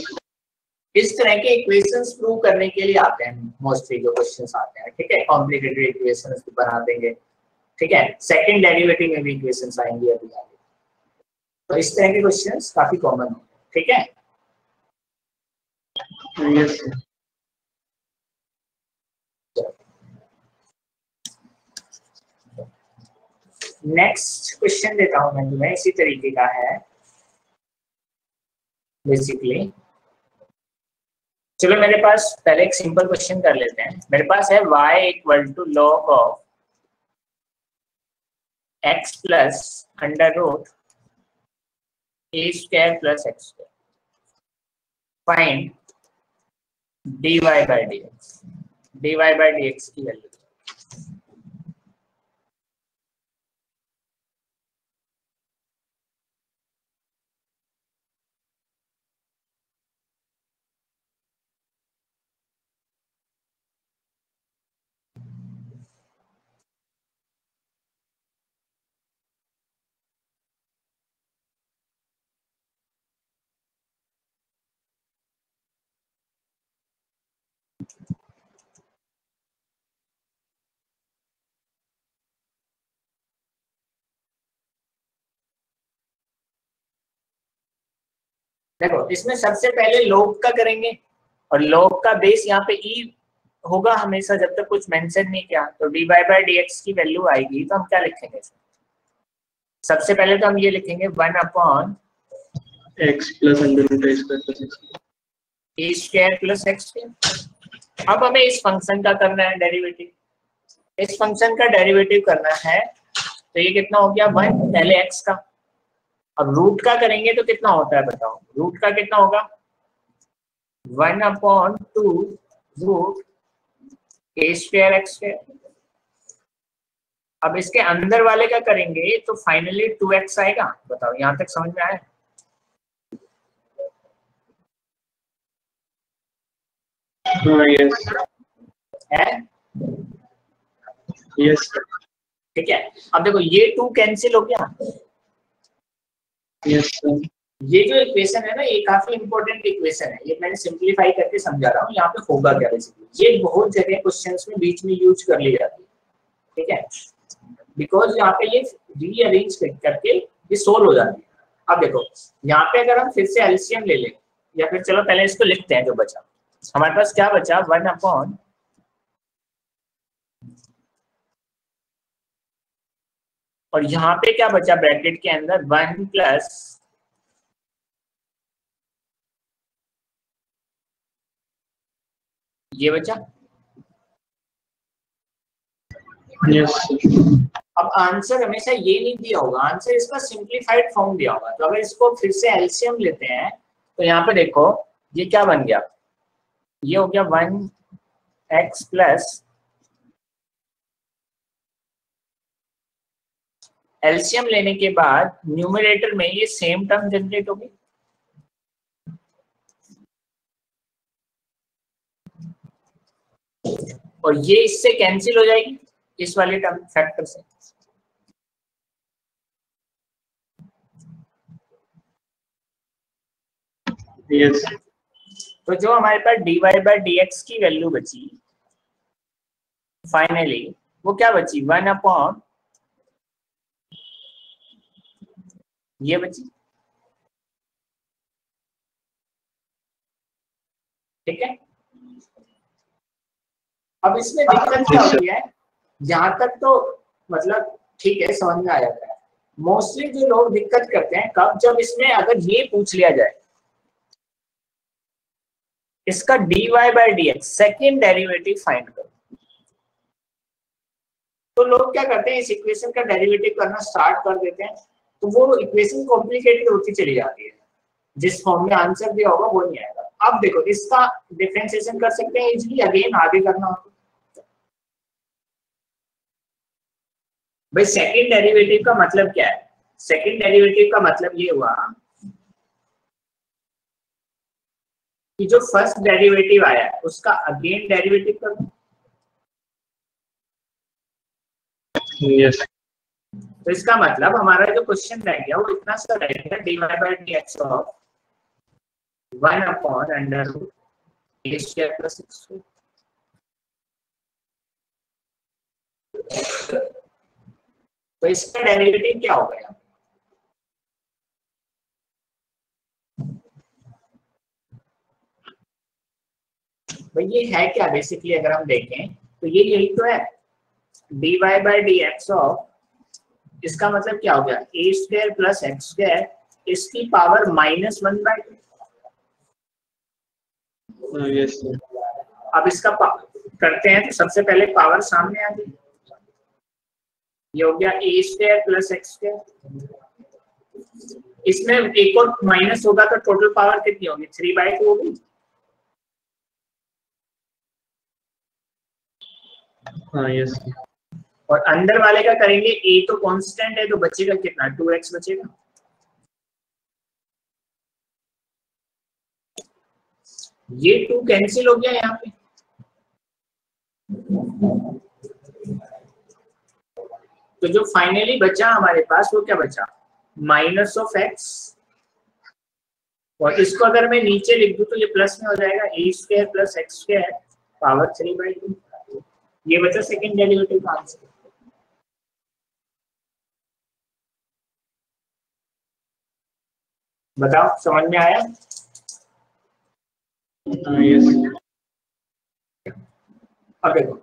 इस तरह के इक्वेशंस प्रूव करने के लिए आते हैं मोस्टली जो क्वेश्चंस आते हैं। ठीक है, कॉम्प्लिकेटेड इक्वेशंस भी बना देंगे। ठीक है, सेकंड डेरिवेटिव में भी इक्वेशंस आएंगे अभी आगे। तो इस तरह के क्वेश्चंस काफी कॉमन होते हैं। ठीक है, यस सर। नेक्स्ट क्वेश्चन देता हूं मैं तुम्हें, इसी तरीके का है बेसिकली। चलो मेरे पास पहले एक सिंपल क्वेश्चन कर लेते हैं। मेरे पास है y equal to log of x plus under root a square plus X square, find dy by dx। dy by dx की वैल्यू देखो इसमें सबसे पहले log का करेंगे और log का बेस यहाँ पे e होगा हमेशा, जब तक कुछ मेंशन नहीं किया। तो dy by dx की वैल्यू आएगी तो हम क्या लिखेंगे? सबसे पहले तो हम ये लिखेंगे 1 upon x plus under root a square plus x A square plus X square. अब हमें इस फंक्शन का करना है डेरिवेटिव, इस फंक्शन का डेरिवेटिव करना है। तो ये कितना हो गया 1 पहले x का। अब रूट का करेंगे तो कितना होता है बताओ? रूट का कितना होगा 1 अपॉन 2 रूट ए स्क्वायर एक्स स्क्वायर। अब इसके अंदर वाले का करेंगे तो फाइनली 2x आएगा। बताओ यहां तक समझ में आया? हाँ यस है यस ठीक है। अब देखो ये 2 कैंसिल हो गया। यस ये जो इक्वेशन है ना, ये काफी इंपॉर्टेंट इक्वेशन है। ये मैंने सिंपलीफाई करके समझा रहा हूँ। यहाँ पे होगा क्या बेसिकली, ये बहुत जगह क्वेश्चंस में बीच में यूज कर ली जाती है, ठीक है, बिकॉज यहाँ पे ये रीअरेंज करके ये सोल्व हो जाती है। अब देखो यहाँ पे अगर हम फिर से एलसीएम ले लें, या फिर चलो पहले इसको लिखते हैं। जो बचा हमारे पास क्या बचा 1 अपॉन और यहाँ पे क्या बचा ब्रैकेट के अंदर 1 प्लस ये बचा। यस अब आंसर हमेशा ये नहीं दिया होगा, आंसर इसका सिंपलीफाइड फॉर्म दिया होगा। तो अगर इसको फिर से एलसीएम लेते हैं तो यहाँ पे देखो ये क्या बन गया, ये हो गया 1x प्लस एलसीएम लेने के बाद न्यूमरेटर में ये सेम टर्म जनरेट होगी। और ये इससे कैंसिल हो जाएगी इस वाले टर्म फैक्टर से। यस तो जो हमारे पास dy by dx की वैल्यू बची फाइनली वो क्या बची 1 अपॉन ये बची, ठीक है। अब इसमें दिक्कत क्या होती है, जहां तक तो मतलब ठीक है समझ में आ जाता है। मोस्टली जो लोग दिक्कत करते हैं कब, जब इसमें अगर ये पूछ लिया जाए इसका dy by dx second derivative find करो, तो लोग क्या करते हैं इस इक्वेशन का डेरिवेटिव करना स्टार्ट कर देते हैं। तो वो इक्वेशन कॉम्प्लिकेटेड होती चली जाती है, जिस फॉर्म में आंसर दिया होगा वो नहीं आएगा। अब देखो इसका डिफरेंशिएशन कर सकते हैं इजीली, अगेन आगे करना होगा भाई। सेकंड डेरिवेटिव का मतलब क्या है? सेकंड डेरिवेटिव का मतलब ये हुआ कि जो फर्स्ट डेरिवेटिव आया है उसका अगेन डेरिवेटिव करो। यस तो इसका मतलब हमारा जो क्वेश्चन रह गया वो इतना सा रहेगा dy by dx of 1 upon under root a square plus x square. तो इसका डेरिवेटिव क्या हो गया? भाई ये है क्या बेसिकली, अगर हम देखें तो ये यही तो है dy by dx ऑफ, इसका मतलब क्या हो गया a square plus X square इसकी पावर -1/2। यस अब इसका करते हैं तो सबसे पहले पावर सामने आ गई, ये हो गया a square plus X square. इसमें एक और माइनस होगा तो टोटल पावर कितनी होगी 3/2 होगी। हाँ यस और अंदर वाले का करेंगे a तो कांस्टेंट है तो बचेगा कितना 2x बचेगा। ये 2 कैंसिल हो गया यहाँ पे। तो जो फाइनली बचा हमारे पास वो क्या बचा -(x) और इसको अगर मैं नीचे लिख दूं तो ये प्लस में हो जाएगा a square plus X square power 3/2। ये बचा सेकंड डेरिवेटिव का आंसर। बताओ समझ में आया? यस। अब देखो,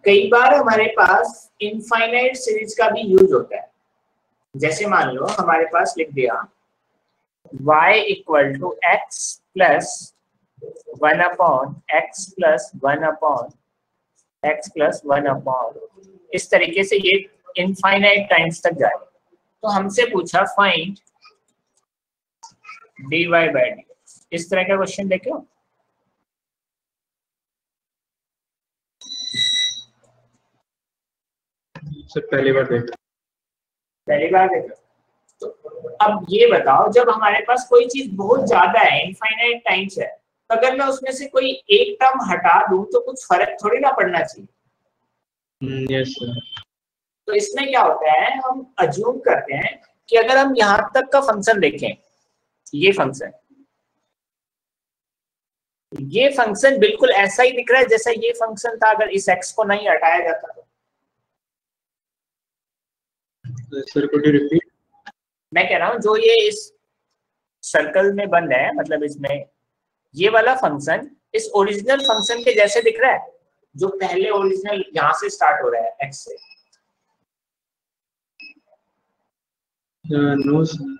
कई बार हमारे पास इनफाइनाइट सीरीज का भी यूज होता है। जैसे मान लो हमारे पास लिख दिया y equal to x plus 1/x plus 1/x+1/, इस तरीके से ये इनफाइनाइट टाइम्स तक जाए। तो हमसे पूछा फाइंड dy/dx, इस तरह का क्वेश्चन देखे हो? सर पहली बार देखा। पहली बार देखो। तो अब ये बताओ, जब हमारे पास कोई चीज बहुत ज्यादा है, इनफाइनाइट टाइम्स है, तो अगर मैं उसमें से कोई एक टर्म हटा दूं तो कुछ फर्क थोड़ी ना पड़ना चाहिए। Yes sir. तो इसमें क्या होता है, हम अज्यूम करते हैं कि अगर हम यहां तक का फंक्शन देखें, ये फंक्शन बिल्कुल ऐसा ही दिख रहा है जैसा ये फंक्शन था अगर इस x को नहीं हटाया जाता तो। Sir could you repeat? मैं कह रहा हूं जो ये इस सर्कल में बंद है, मतलब इसमें ये वाला फंक्शन इस ओरिजिनल फंक्शन के जैसे दिख रहा है, जो पहले ओरिजिनल यहां से स्टार्ट हो रहा है x से। No sir.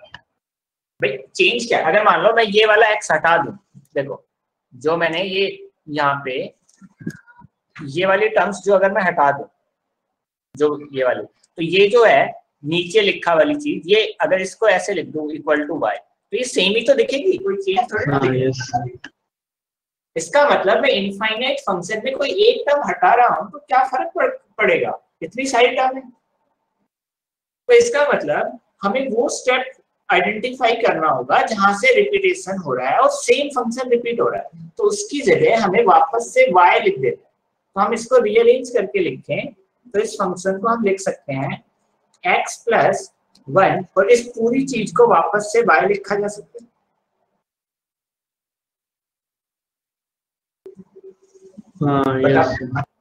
भाई चेंज क्या, अगर मान लो मैं ये वाला x हटा दूं, देखो जो मैंने ये यहाँ पे ये वाली टर्म्स जो अगर मैं हटा दूं, जो ये वाली, तो ये जो है नीचे लिखा वाली चीज, ये अगर इसको ऐसे लिख दूं इक्वल टू y, तो ये सेम ही तो दिखेगी, कोई चेंज थोड़ी ना दिखेगी। इसका मतलब मैं इनफाइनाइट फंक्शन में कोई एक टर्म हटा रहा हूं तो क्या फर्क पड़ेगा, इतनी सारी टर्म है। तो इसका मतलब हमें वो स्टेप आइडेंटिफाई करना होगा जहां से रिपीटेशन हो रहा है और सेम फंक्शन रिपीट हो रहा है, तो उसकी जगह हमें वापस से y लिख देते हैं। तो हम इसको रीअरेंज करके लिखें तो इस फंक्शन को हम लिख सकते हैं x प्लस 1, और इस पूरी चीज को वापस से y लिखा जा सकता है।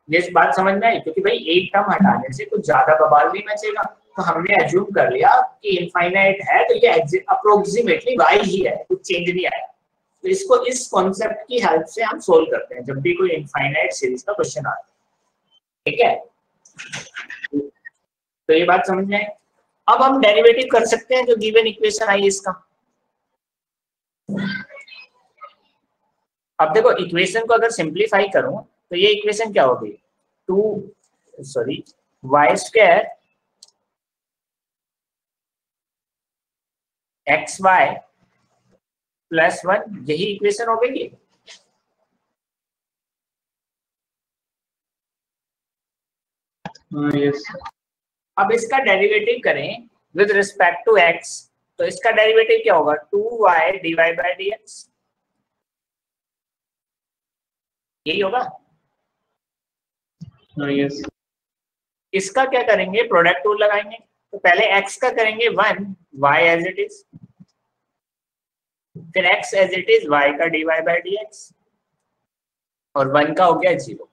ये बात समझ में आई? क्योंकि भाई एक टर्म हटाने से कुछ ज्यादा बवाल नहीं मचेगा, तो हमने अज्यूम कर लिया कि इनफाइनाइट है तो ये अप्रोक्सीमेटली y ही है, कुछ चेंज नहीं आया। तो इसको इस कॉन्सेप्ट की हेल्प से हम सोल्व करते हैं जब भी कोई इनफाइनाइट सीरीज का क्वेश्चन आता है, ठीक है? तो ये बात समझ में आई। अब हम डेरिवेटिव कर सकते हैं जो गिवन इक्वेशन आई इसका। अब देखो इक्वेशन को अगर सिंप्लीफाई करूं तो ये इक्वेशन क्या होगी, y² xy प्लस 1, यही इक्वेशन हो गई। यस। अब इसका डेरिवेटिव करें विद रिस्पेक्ट टू x, तो इसका डेरिवेटिव क्या होगा, 2y dy/dx, यही होगा। यस। इसका क्या करेंगे, प्रोडक्ट टूल लगाएंगे। तो पहले x का करेंगे 1, y एज इट इज, फिर x as it is y का dy/dx, और 1 का हो गया 0।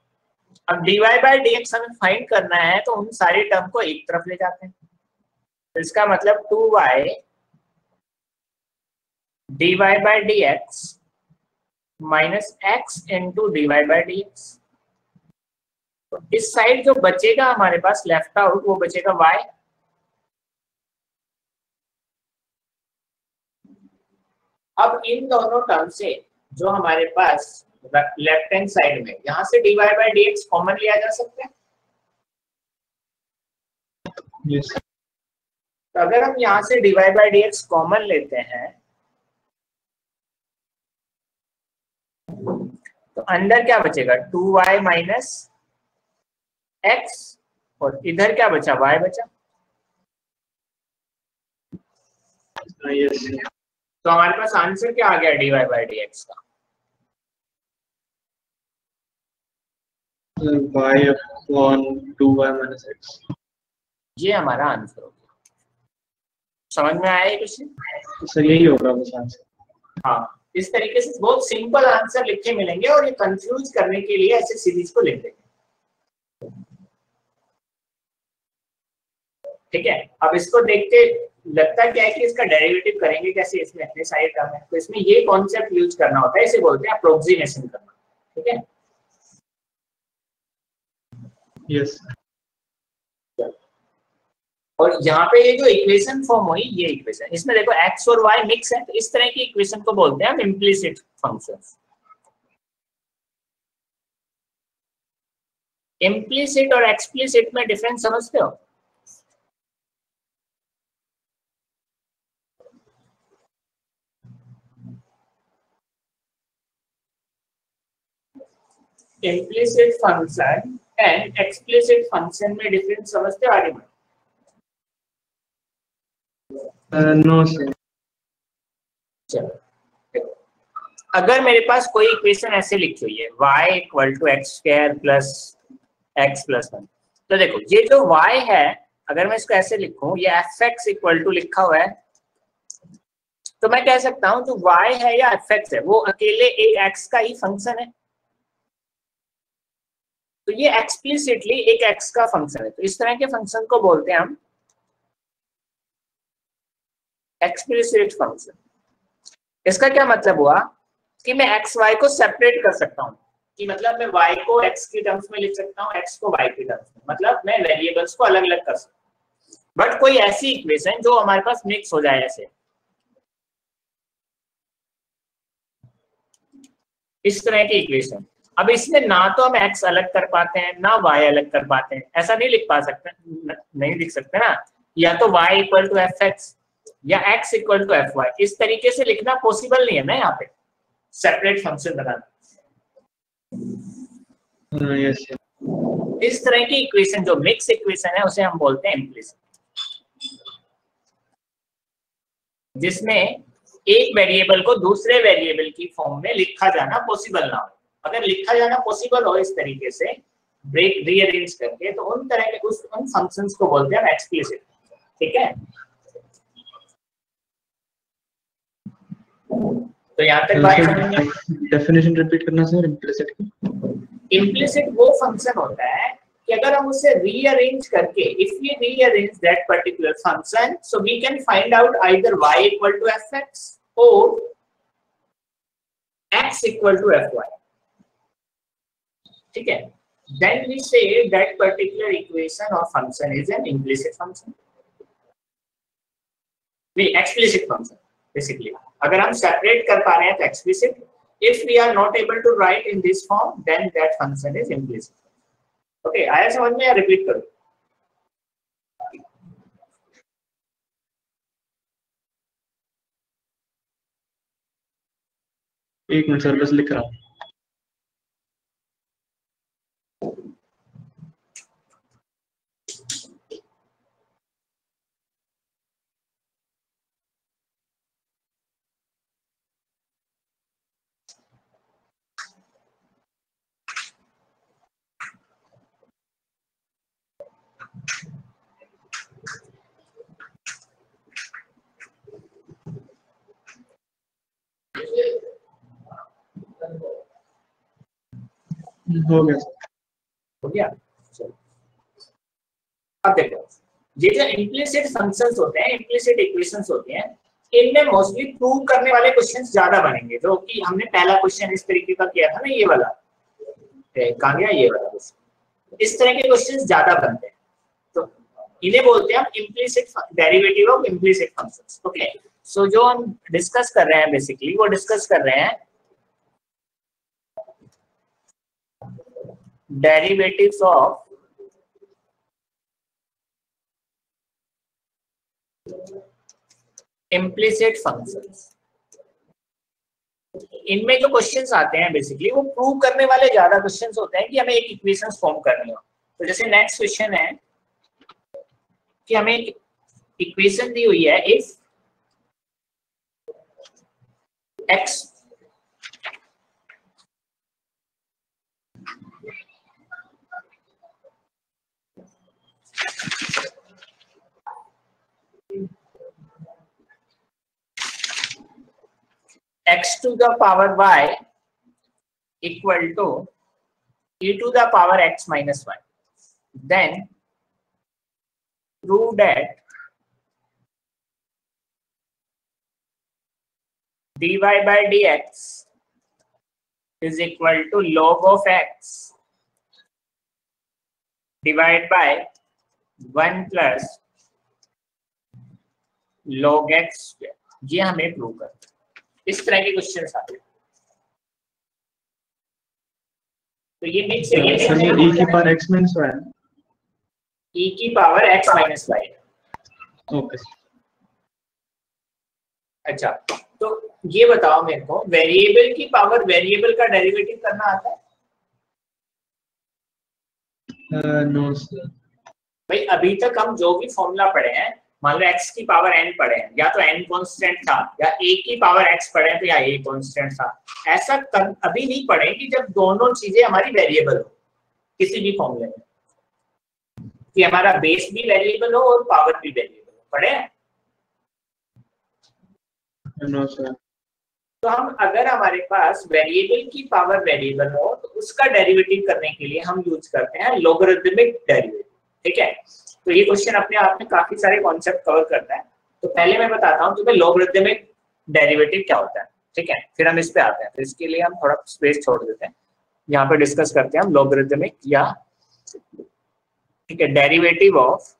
अब dy/dx हमें फाइंड करना है तो उन सारी टर्म को एक तरफ ले जाते हैं। तो इसका मतलब 2y dy/dx minus x into dy/dx। तो इस साइड जो बचेगा हमारे पास लेफ्ट आउट, वो बचेगा y। अब इन दोनों टर्म से जो हमारे पास लेफ्ट हैंड साइड में, यहां से dy/dx कॉमन लिया जा सकता है। yes. तो अगर हम यहां से dy/dx कॉमन लेते हैं तो अंदर क्या बचेगा, 2y माइनस x, और इधर क्या बचा, y बचा। yes. तो हमारे पास आंसर क्या आ गया dy/dx का, y/2y minus x। ये हमारा आंसर हो गया। समझ में आया ये क्वेश्चन? सर यही होगा बस आंसर। हाँ, इस तरीके से बहुत सिंपल आंसर लिखे मिलेंगे और ये कंफ्यूज करने के लिए ऐसे सीरीज को लिख देंगे। ठीक है, अब इसको देख के लगता क्या है कि इसका डेरिवेटिव करेंगे कैसे, इसमें इतने सारे टर्म है, तो इसमें ये कॉन्सेप्ट यूज करना होता है, इसे बोलते हैं अप्रोक्सीमेशन करना। ठीक है, यस। और यहाँ पे ये जो इक्वेशन फॉर्म हुई, ये इक्वेशन, इसमें देखो x और y मिक्स है, तो इस तरह की इक्वेशन को बोलते हैं हम इम्प्लिसिट फंक्शंस। इम्प्लिसिट और एक्सप्लिसिट में डिफरेंस समझते हो? Implicit function and explicit function में डिफरेंस समझते हो? आगे नो सर। चलो, अगर मेरे पास कोई इक्वेशन ऐसे लिखी हुई है y equal to X square plus X plus one, तो देखो ये जो y है, अगर मैं इसको ऐसे लिखूं, ये एफ एक्स इक्वल टू लिखा हुआ है, तो मैं कह सकता हूं जो y है या एफ एक्स है वो अकेले एक x का ही फंक्शन है, तो ये एक्सप्लिसिटली एक x का फंक्शन है। तो इस तरह के फंक्शन को बोलते हैं हम एक्सप्लिसिट फंक्शन। इसका क्या मतलब हुआ कि मैं एक्स वाई को सेपरेट कर सकता हूँ, कि मतलब मैं y को x की टर्म्स में लिख सकता हूँ, x को y की टर्म्स में, मतलब मैं वेरिएबल्स को अलग अलग कर सकता हूँ। बट कोई ऐसी इक्वेशन जो हमारे पास मिक्स हो जाए, ऐसे इस तरह की इक्वेशन, अब इसमें ना तो हम x अलग कर पाते हैं ना y अलग कर पाते हैं, ऐसा नहीं लिख पा सकते, नहीं लिख सकते ना, या तो y equal to F X या x equal to F Y, इस तरीके से लिखना पॉसिबल नहीं है ना यहाँ पे सेपरेट फंक्शन बनाना। यस। इस तरह की इक्वेशन जो मिक्स इक्वेशन है उसे हम बोलते हैं इम्प्लिसिट, जिसमें एक वेरिएबल को दूसरे वेरिएबल की फॉर्म में लिखा जाना पॉसिबल ना हो। अगर लिखा जाना पॉसिबल हो इस तरीके से ब्रेक रीअरेंज करके, तो उन तरह के उन फंक्शंस को बोलते हैं एक्सप्लिसिट। ठीक है, तो यहाँ तक बात समझ में? डेफिनेशन रिपीट करना सर इम्प्लिसिट की। इम्प्लिसिट वो फंक्शन होता है कि अगर हम उसे रीअरेंज करके, if we rearrange that particular function, so we can find out either y equal to F X और x equal to F Y. ठीक है, then we say that particular equation or function is an implicit function, नहीं explicit function basically। अगर हम separate कर पा रहे हैं तो explicit, if we are not able to write in this form then that function is implicit। Okay, आया समझ में या रिपीट करूं? एक मिनट सर, बस लिख रहा हूँ। हो गया। हो गया, चलो अब देखो, ये जो इम्प्लिसिट फंक्शंस होते हैं, इम्प्लिसिट इक्वेशंस होती हैं, इनमें मोस्टली प्रूव करने वाले क्वेश्चंस ज्यादा बनेंगे, जो कि हमने पहला क्वेश्चन इस तरीके का किया था ना, ये वाला कहाँ गया, ये वाला क्वेश्चन, इस तरह के क्वेश्चंस ज्यादा बनते हैं, तो इन्हें बोलते हैं हम implicit derivative of implicit functions. Okay, so जो हम डिस्कस कर रहे हैं बेसिकली, वो डिस्कस कर रहे हैं डेरिवेटिव्स ऑफ इम्प्लिसिट फंक्शंस। इनमें जो क्वेश्चंस आते हैं बेसिकली वो प्रूव करने वाले ज्यादा क्वेश्चंस होते हैं कि हमें एक इक्वेशंस फॉर्म करनी हो। तो जैसे नेक्स्ट क्वेश्चन है कि हमें एक इक्वेशन दी हुई है, if x x to the power y equal to e to the power x minus y, then prove that dy by dx is equal to log of x divided by 1 plus log x square। ये हमें prove करना है। इस तरह के question आते हैं। तो ये मेक सेंस है। e की power x minus y, e की power x minus y। Okay. अच्छा, तो ये बताओ मेरे को, वेरिएबल की पावर वेरिएबल का डेरिवेटिव करना आता है? No sir. भाई अभी तक हम जो भी फॉर्मूला पढ़े हैं, मान लो x की पावर n पढ़े हैं, या तो n कांस्टेंट था, या a की पावर x पढ़े हैं तो या a कांस्टेंट था। ऐसा अभी नहीं पढ़े कि जब दोनों चीजें हमारी वेरिएबल हो किसी भी फॉर्मूले में, कि हमारा बेस भी वेरिएबल हो और पावर भी वेरिएबल हो। पढ़े हैं? No sir. तो हम अगर हमारे पास वेरिएबल की पावर वेरिएबल हो तो उसका डेरिवेटिव करने के लिए हम यूज करते हैं लॉगरिथमिक डेरिवेटिव। ठीक है, तो ये क्वेश्चन अपने आप में काफी सारे कॉन्सेप्ट कवर करता है। तो पहले मैं बताता हूँ तुम्हें लॉगरिथमिक डेरिवेटिव क्या होता है। ठीक है, फिर हम इस पे आते हैं। तो इसके लिए हम थोड़ा स्पेस छोड़ देते हैं, यहाँ पे डिस्कस करते हैं हम लॉगरिथमिक या, ठीक है, derivative of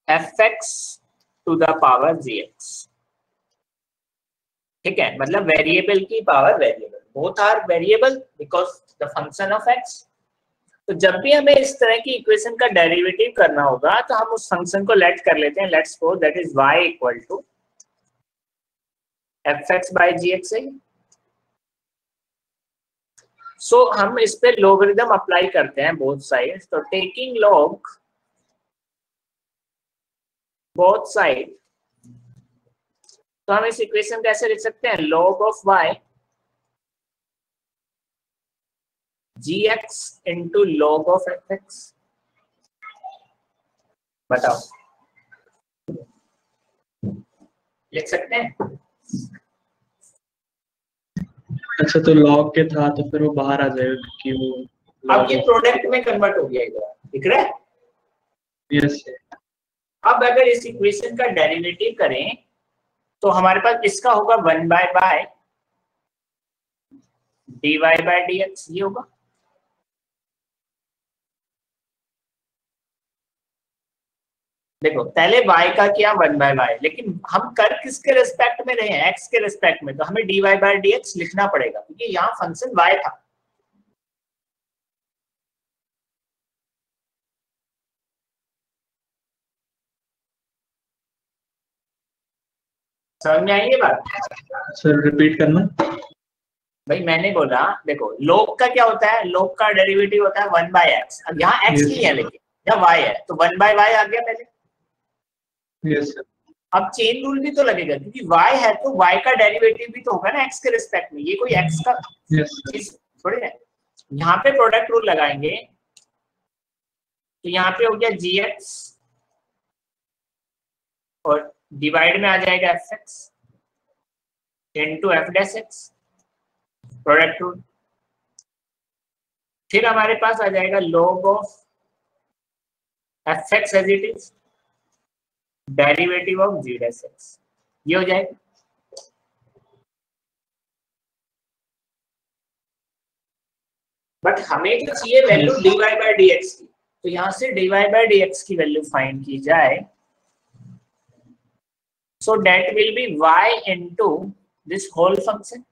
fx to the power gx। ठीक है, मतलब वेरिएबल की power variable, both are variable because the function of x। तो जब भी हमें इस तरह की इक्वेशन का डेरिवेटिव करना होगा तो हम उस फंक्शन को लेट कर लेते हैं, let's suppose that is y equal to fx by gx है। सो हम इस पे लॉगरिथम अप्लाई करते हैं बोथ साइड्स। तो टेकिंग लॉग बोथ साइड, तो हम इस इक्वेशन कैसे लिख सकते हैं? log of y gx into log of fx। बताओ, लिख सकते हैं? अच्छा, तो log के था तो फिर वो बाहर आ जाएगा कि वो अब ये प्रोडक्ट में कन्वर्ट हो गया इधर, दिख रहा है? यस। अब अगर इस इक्वेशन का डेरिवेटिव करें तो हमारे पास इसका होगा 1 बाय dy by dx, ये होगा। देखो पहले y का किया 1 बाय, लेकिन हम कर किसके रिस्पेक्ट में रहे हैं? x के रिस्पेक्ट में, तो हमें dy by dx लिखना पड़ेगा क्योंकि यहाँ फंक्शन y था। समझ में आई ये बात? सर रिपीट करना। भाई मैंने बोला, देखो log का क्या होता है? log का डेरिवेटिव होता है 1 बाय x। अब यहाँ x नहीं है, लेकिन यहाँ y है, तो 1 बाय y आ गया पहले। Yes sir. अब चेन रूल भी तो लगेगा क्योंकि y है तो y का डेरिवेटिव भी तो होगा ना x के रिस्पेक्ट में। ये कोई x का चीज थोड़ी है। यहाँ पे प्रोडक्ट रूल लगाएंगे तो यहाँ पे हो गया gx और डिवाइड में आ जाएगा fx into f dash x, product rule. फिर हमारे पास आ जाएगा log of fx as it is derivative of g dash x, ये हो जाएगा। बट हमें तो चाहिए वैल्यू dy by dx की, तो यहां से dy by dx की वैल्यू फाइंड की जाए। So that will be y into this whole function।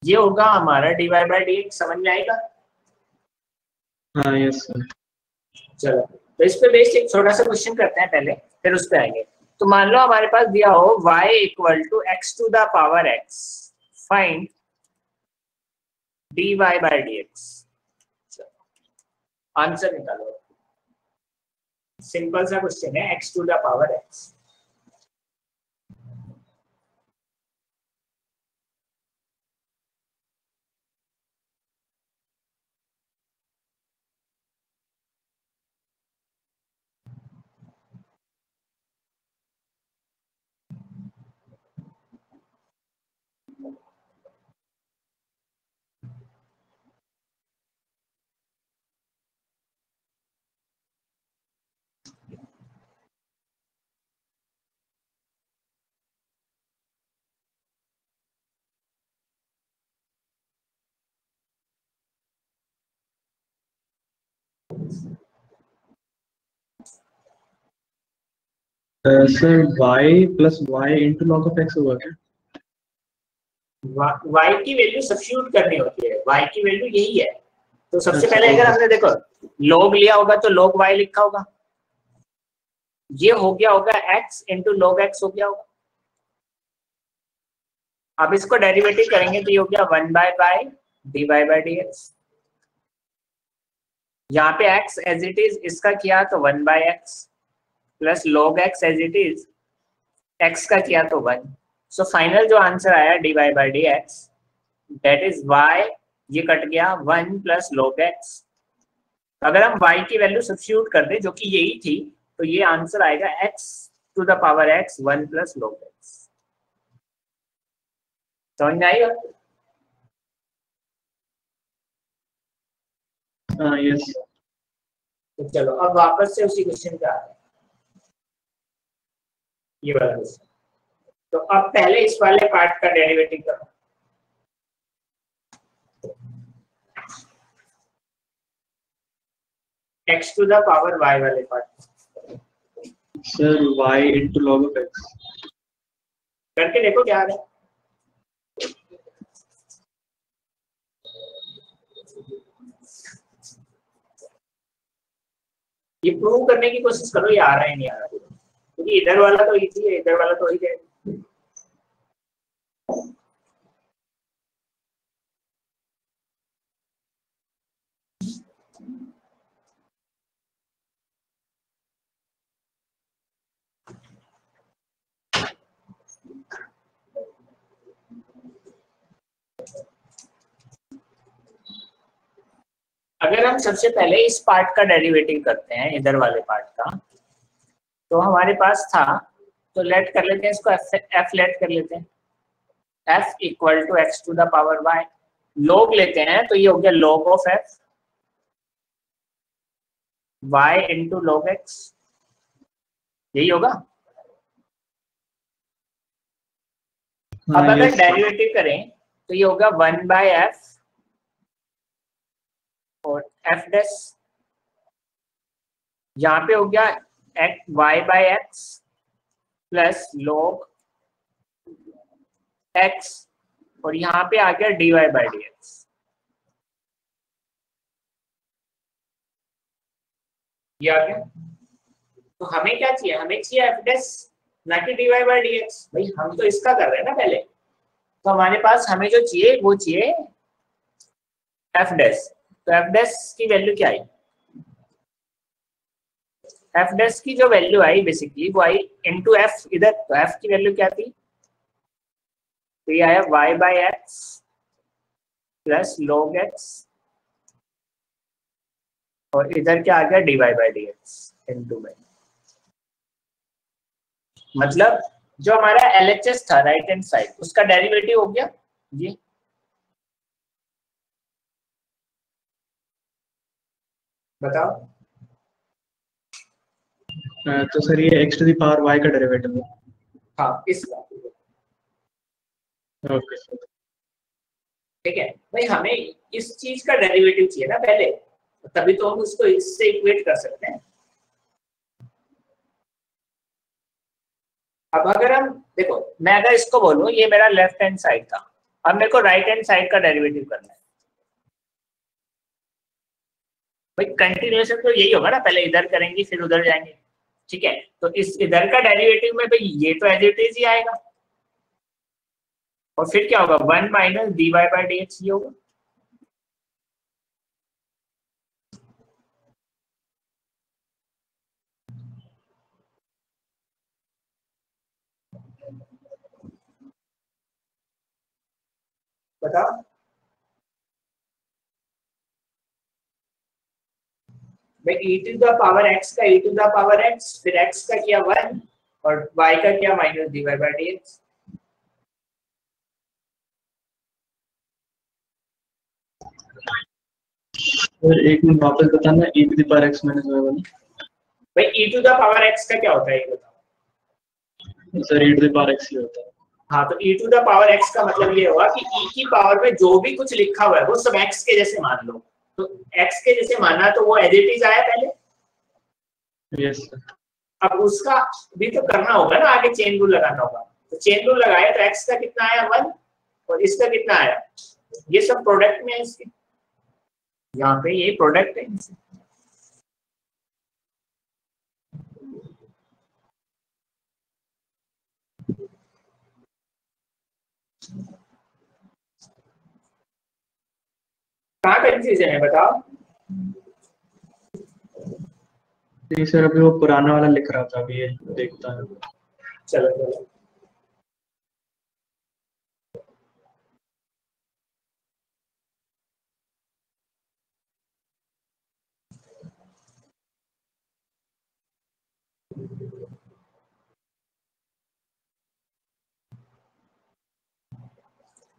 ये होगा हमारा dy by dx। समझ में आएगा? हाँ यस सर। चलो, तो इस पे बेस्ड एक छोटा सा क्वेश्चन करते हैं पहले, फिर उस पे आएंगे। तो मान लो हमारे पास दिया हो y equal to x to the power x, find dy by dx। Answer निकालो। सिंपल सा क्वेश्चन है, x to the power x। Sir y plus Y into log of X होगा क्या? y की वैल्यू सब्स्टिट्यूट करनी होती है, y की वैल्यू यही है। तो सबसे अच्छा, पहले अगर हमने देखो log लिया होगा तो log y लिखा होगा, ये हो गया होगा x इंटू log x हो गया होगा। अब इसको डेरिवेटिव करेंगे तो ये हो गया 1 बाय dy बाय dx। यहाँ पे x एज इट इज इसका किया तो 1 by x plus log x as it is x का किया तो 1। सो फाइनल जो आंसर आया dy by dx that is y, ये कट गया 1 प्लस log x। अगर हम y की वैल्यू सब्स्टिट्यूट कर दें जो कि यही थी, तो ये आंसर आएगा x to the power x 1 plus log x। समझ में आएगा? यस। तो चलो अब वापस से उसी क्वेश्चन पे आ रहे हैं, ये वाला क्वेश्चन। तो अब पहले इस वाले पार्ट का डेरिवेटिव करो। x to the power y वाले part. Sir y into log of x करके देखो क्या आ रहा है। ये प्रूव करने की कोशिश करो ये आ रहा है नहीं आ रहा, क्योंकि इधर वाला तो इजी है, इधर वाला तो ही है। अगर हम सबसे पहले इस पार्ट का डेरिवेटिव करते हैं, इधर वाले पार्ट का, तो हमारे पास था, तो लेट कर लेते हैं इसको f लेट कर लेते हैं, f equal to x to the power y। log लेते हैं तो ये हो गया log of f y into log x, यही होगा। अब अगर डेरिवेटिव करें तो ये होगा 1 बाय f और f डैश, यहाँ पे हो गया y by x plus log x और यहाँ पे आ गया dy बाय dx। ये आ गया। तो हमें क्या चाहिए, हमें चाहिए f डैश ना कि dy बाय dx। भाई हम तो इसका कर रहे हैं ना पहले, तो हमारे पास हमें जो चाहिए वो चाहिए f डैश। तो f डैश की वैल्यू क्या आई, f डैश की जो वैल्यू आई बेसिकली वो आई इनटू f इधर। तो f की वैल्यू क्या थी, तो ये आया y by x plus log x और इधर क्या आ गया dy बाय dx इनटू में। मतलब जो हमारा LHS था राइट हैंड साइड, उसका डेरिवेटिव हो गया ये। बताओ। तो सर ये x to the power y का डेरिवेटिव है। हाँ इसका। Okay sir. ठीक है भाई, हमें इस चीज का डेरिवेटिव चाहिए ना पहले, तभी तो हम उसको इससे इक्वेट कर सकते हैं। अब अगर हम देखो, मैं अगर इसको बोलूं ये मेरा लेफ्ट हैंड साइड था, अब मेरे को राइट हैंड साइड का डेरिवेटिव करना है। भाई कंटिन्यूएशन तो यही होगा ना, पहले इधर करेंगे फिर उधर जाएंगे। ठीक है, तो इस इधर का डेरिवेटिव में भाई ये तो एज इट इज ही आएगा, और फिर क्या होगा 1 माइनस dy बाय dx ये होगा। बताओ। भाई e to the power x का e to the power x, फिर x का किया 1 और y का किया minus dy by dx। Sir एक मिनट वापस बताना, e to the power x minus y वाला। भाई e to the power x का क्या होता है ये बताओ। Sir e to the power x ही होता है। हाँ, तो e to the power x का मतलब ये होगा कि e की पावर में जो भी कुछ लिखा हुआ है वो सब x के जैसे मान लो। तो x के जैसे माना तो वो एज इट इज आया पहले। Yes sir. अब उसका भी तो करना होगा ना, आगे चेन रूल लगाना होगा। तो चेन रूल लगाया तो x का कितना आया 1 और इसका कितना आया, ये सब प्रोडक्ट में है इसके, यहाँ पे ये प्रोडक्ट है इनसे। कहाँ कंफ्यूजन है बताओ। जी सर, अभी वो पुराना वाला लिख रहा था, अभी ये देखता है। चलो चलो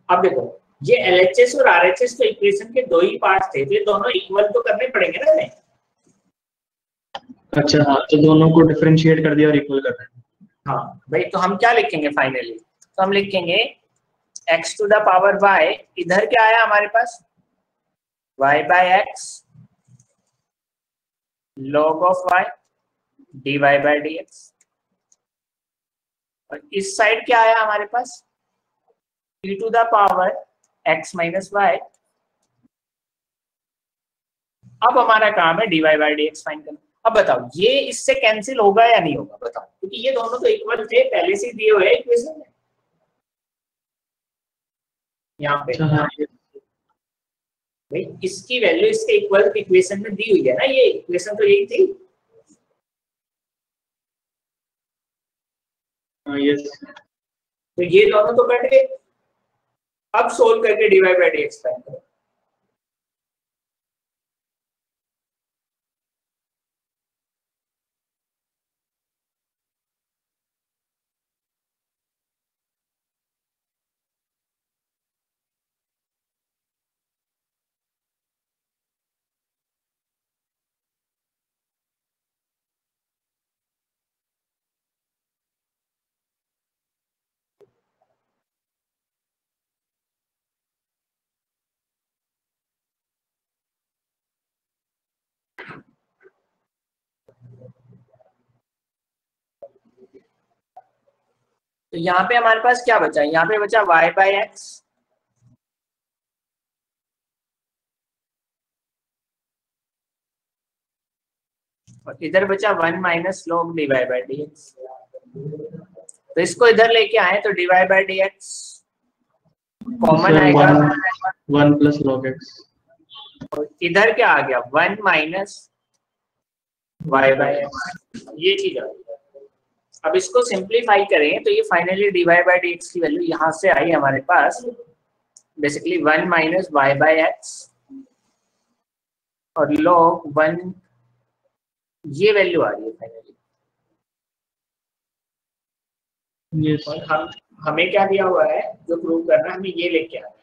अब देखो, ये LHS और RHS तो इक्वेशन के दो ही पार्ट थे, तो ये दोनों इक्वल तो करने पड़ेंगे ना हमें। अच्छा हाँ, तो दोनों को डिफरेंशिएट कर दिया और इक्वल कर रहे हैं। हाँ भाई, तो हम क्या लिखेंगे फाइनली, तो हम लिखेंगे x to the power y, इधर क्या आया हमारे पास y by x log of y dy by dx, और इस साइड क्या आया हमारे पास e to the power x minus y। अब हमारा काम है dy बाय dx फाइंड करना। अब बताओ ये इससे कैंसिल होगा या नहीं होगा बताओ, क्योंकि ये दोनों तो इक्वल थे पहले से दिए हुए इक्वेशन में। यहाँ पे हाँ, भाई इसकी वैल्यू इसके इक्वल इक्वेशन में दी हुई है ना, ये इक्वेशन तो यही थी। यस। तो ये दोनों तो कट गए। अब सोल्व करके dy बाय dx फाइंड करो। तो यहाँ पे हमारे पास क्या बचा, यहाँ पे बचा y बाय एक्स और इधर बचा 1 minus log dy by dx। तो इसको इधर लेके आए तो dy बाय dx कॉमन आएगा, 1 प्लस log x। और इधर क्या आ गया 1 माइनस y बाय एक्स, ये चीज आ गई। अब इसको सिंप्लीफाई करें तो ये फाइनली dy बाय dx की वैल्यू यहाँ से आई हमारे पास basically 1 minus y by x और log 1, ये वैल्यू आ रही है फाइनली। यस। और हमें क्या दिया हुआ है जो प्रूव करना है, हमें ये लेके आना है,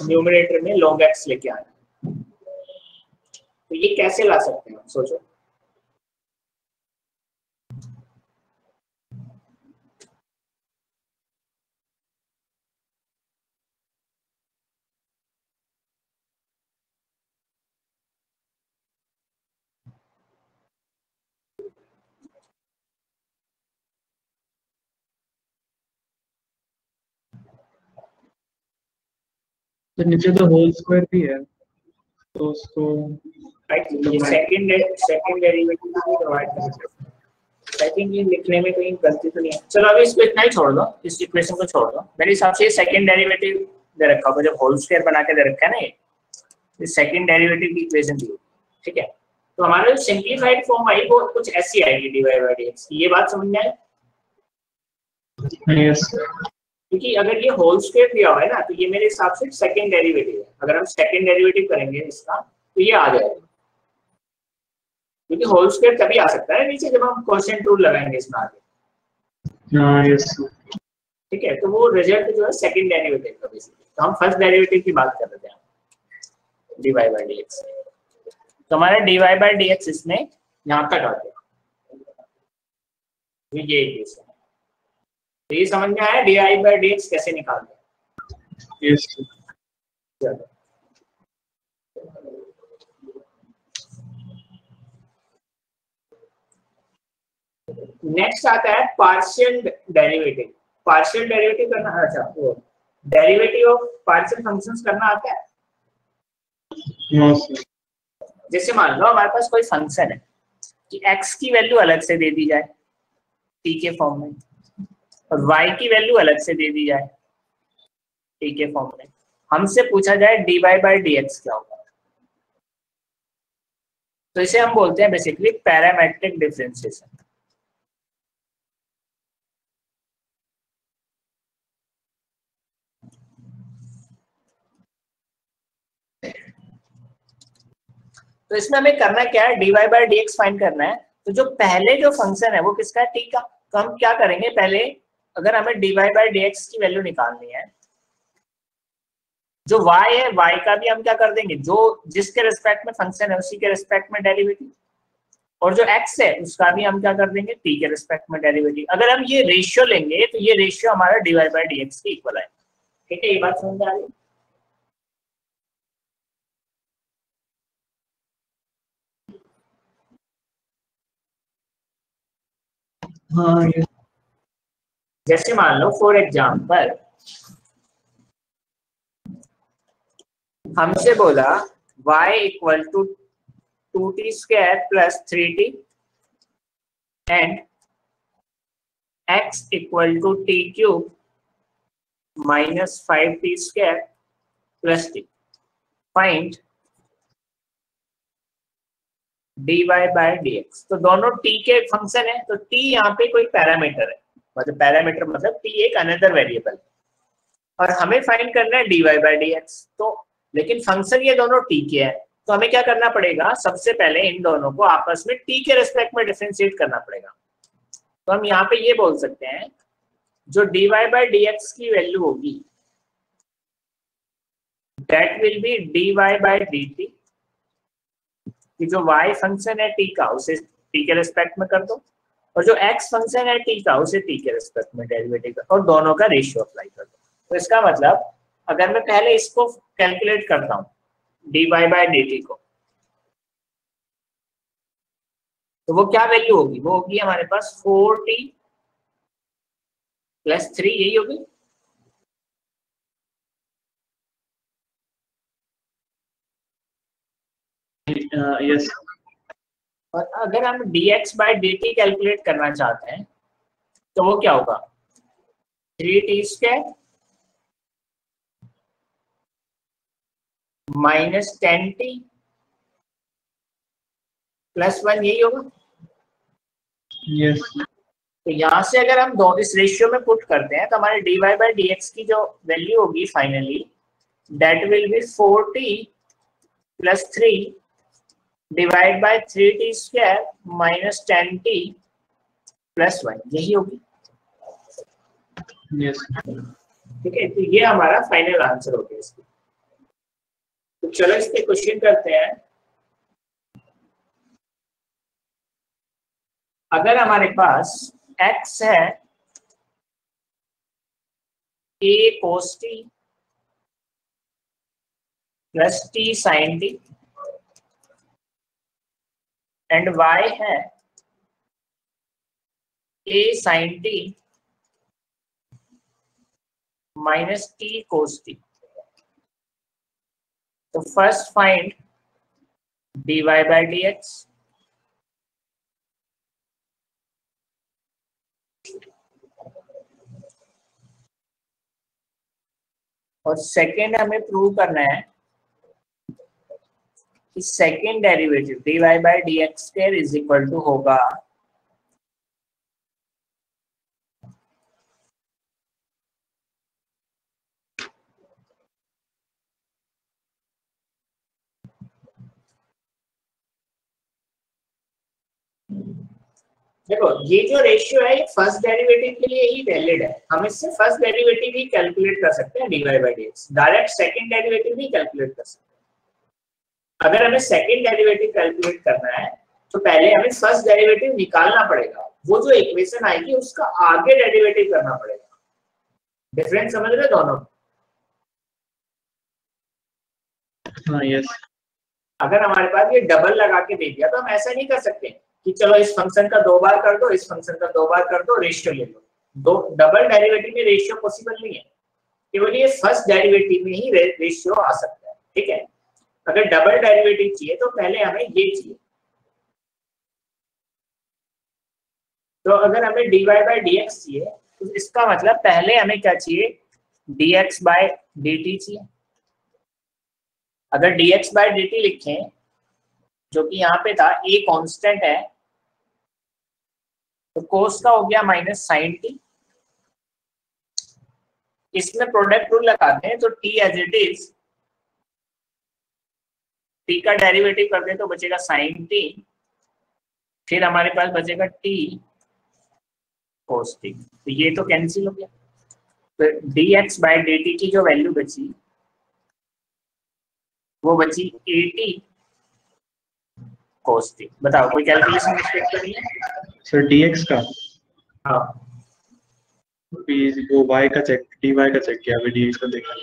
न्यूमरेटर में log x लेके आना है। तो ये कैसे ला सकते हैं सोचो। तो नीचे तो होल स्क्वायर भी है, तो उसको ये सेकंड डेरिवेटिव भी प्रोवाइड करते हैं। आई थिंक ये लिखने में कोई गलती तो नहीं है। चलो अभी इसको इतना ही छोड़ दो, इस इक्वेशन को छोड़ दो। मेरे हिसाब से ये सेकंड डेरिवेटिव दे रखा होगा, जब होल स्क्वायर बना के दे रखा है ना, ये सेकंड डेरिवेटिव की इक्वेशन दी, ठीक है। तो हमारा जो सिंपलीफाइड फॉर्म आई वो कुछ ऐसी आएगी dy बाय dx, ये बात समझ में आई। यस। क्योंकि अगर ये होल स्क्वायर दिया हुआ है ना, तो ये मेरे हिसाब से सेकंड डेरिवेटिव है। अगर हम सेकंड डेरिवेटिव करेंगे इसका तो ये आ जाएगा, क्योंकि होल स्क्वायर तभी आ सकता है नीचे जब हम क्वोशिएंट रूल लगाएंगे इसमें आगे। हाँ यस। ठीक है, तो वो रिजल्ट जो है सेकंड डेरिवेटिव का बेसिकली। तो हम फर्स्ट डेरिवेटिव की बात कर रहे थे dy बाय dx। तो हमारा dy बाय dx इसमें यहाँ तक आ गया, ये इक्वेशन है। तो ये समझ में आया dy बाय dx कैसे निकालते हैं। यस। चलो नेक्स्ट आता है पार्शियल डेरिवेटिव। पार्शियल डेरिवेटिव करना, अच्छा वो डेरिवेटिव ऑफ पार्शियल फंक्शंस करना आता है। No sir. जैसे मान लो हमारे पास कोई फंक्शन है कि x की वैल्यू अलग से दे दी जाए t के फॉर्म में, और y की वैल्यू अलग से दे दी जाए t के फॉर्म में। हमसे पूछा जाए dy बाई dx क्या होगा, तो इसे हम बोलते हैं बेसिकली पैरामेट्रिक डिफरेंशिएशन। तो इसमें हमें करना क्या है, dy बाई dx फाइंड करना है। तो जो पहले जो फंक्शन है वो किसका है, t का। तो हम क्या करेंगे, पहले अगर हमें dy बाई dx की वैल्यू निकालनी है, जो y है y का भी हम क्या कर देंगे, जो जिसके रिस्पेक्ट में फंक्शन है उसी के रिस्पेक्ट में डेरिवेटिव, और जो x है उसका भी हम क्या कर देंगे, t के रिस्पेक्ट में डेरिवेटिव। अगर हम ये रेशियो लेंगे तो ये रेशियो हमारा dy बाई dx के इक्वल है। ठीक है, ये बात समझ में आ रही है? हाँ ये जैसे मान लो फॉर एग्जांपल हमसे बोला y equal to 2t square plus 3t and x equal to t cube minus 5t square plus t। Find dy by dx। तो दोनों t के फंक्शन है, तो t यहाँ पे कोई पैरामीटर है, मतलब पैरामीटर मतलब t एक अनदर वेरिएबल, और हमें फाइंड करना है dy बाई dx। तो लेकिन फंक्शन ये दोनों t के हैं, तो हमें क्या करना पड़ेगा, सबसे पहले इन दोनों को आपस में t के रिस्पेक्ट में डिफरेंशिएट करना पड़ेगा। तो हम यहाँ पे ये बोल सकते हैं जो dy बाई dx की वैल्यू होगी that will be dy by dt, कि जो y फंक्शन है t का उसे t के रिस्पेक्ट में कर दो, और जो x फंक्शन है t का उसे t के रिस्पेक्ट में डेरिवेटिव कर, और दोनों का रेशियो अप्लाई कर दो। तो इसका मतलब अगर मैं पहले इसको कैलकुलेट करता हूँ dy बाई dt को, तो वो क्या वैल्यू होगी, वो होगी हमारे पास 4t प्लस 3, यही होगी। यस। और अगर हम dx बाई dt कैलकुलेट करना चाहते हैं तो वो क्या होगा, 3t square minus 10t plus 1, यही होगा। यस। तो यहाँ से अगर हम दो इस रेशियो में पुट करते हैं तो हमारे dy बाई dx की जो वैल्यू होगी finally that will be 4t plus 3 divide by 3t square minus 10t plus 1, यही होगी। यस। ठीक है, तो ये हमारा फाइनल आंसर हो गया इसकी। तो चलो इस पे क्वेश्चन करते हैं। अगर हमारे पास x है a cos t plus t sin t and y है a sin t minus t cos t, तो first find dy by dx। और सेकेंड हमें प्रूव करना है कि second derivative dy by dx square is equal to होगा देखो ये जो रेशियो है ये फर्स्ट डेरिवेटिव के लिए ही वैलिड है, हम इससे फर्स्ट डेरिवेटिव ही कैलकुलेट कर सकते हैं dy by dx, direct second derivative नहीं कैलकुलेट कर सकते। अगर हमें सेकंड डेरिवेटिव कैलकुलेट करना है तो पहले हमें फर्स्ट डेरिवेटिव निकालना पड़ेगा, वो जो इक्वेशन आएगी उसका आगे डेरिवेटिव करना पड़ेगा। डिफरेंस समझ रहे दोनों? हाँ यस। अगर हमारे पास ये डबल लगा के दे दिया तो हम ऐसा नहीं कर सकते कि चलो इस फंक्शन का 2 बार कर दो, इस फंक्शन का 2 बार कर दो, रेशियो ले लो। दो डबल डेरिवेटिव में रेशियो पॉसिबल नहीं है, केवल ये फर्स्ट डेरिवेटिव में ही रेशियो आ सकता है। ठीक है, अगर डबल डेरिवेटिव चाहिए तो पहले हमें ये चाहिए। तो अगर हमें dy बाई dx चाहिए तो इसका मतलब पहले हमें क्या चाहिए, dx बाई dt चाहिए। अगर dx बाई dt लिखें जो कि यहाँ पे था, a कांस्टेंट है, तो कोस का हो गया माइनस साइन टी। इसमें प्रोडक्ट रूल लगाते हैं तो t as it is, t का डेरिवेटिव कर दे तो बचेगा साइन टी, फिर हमारे पास बचेगा t कोस टी। तो ये तो कैंसिल हो गया, तो dx बाई dt की जो वैल्यू बची वो बची 80 कोस टी। बताओ कोई कैलकुलेशन मिस्टेक तो नहीं है सर dx का? हाँ, वो y का चेक, dy का चेक किया, अभी dx का देखा।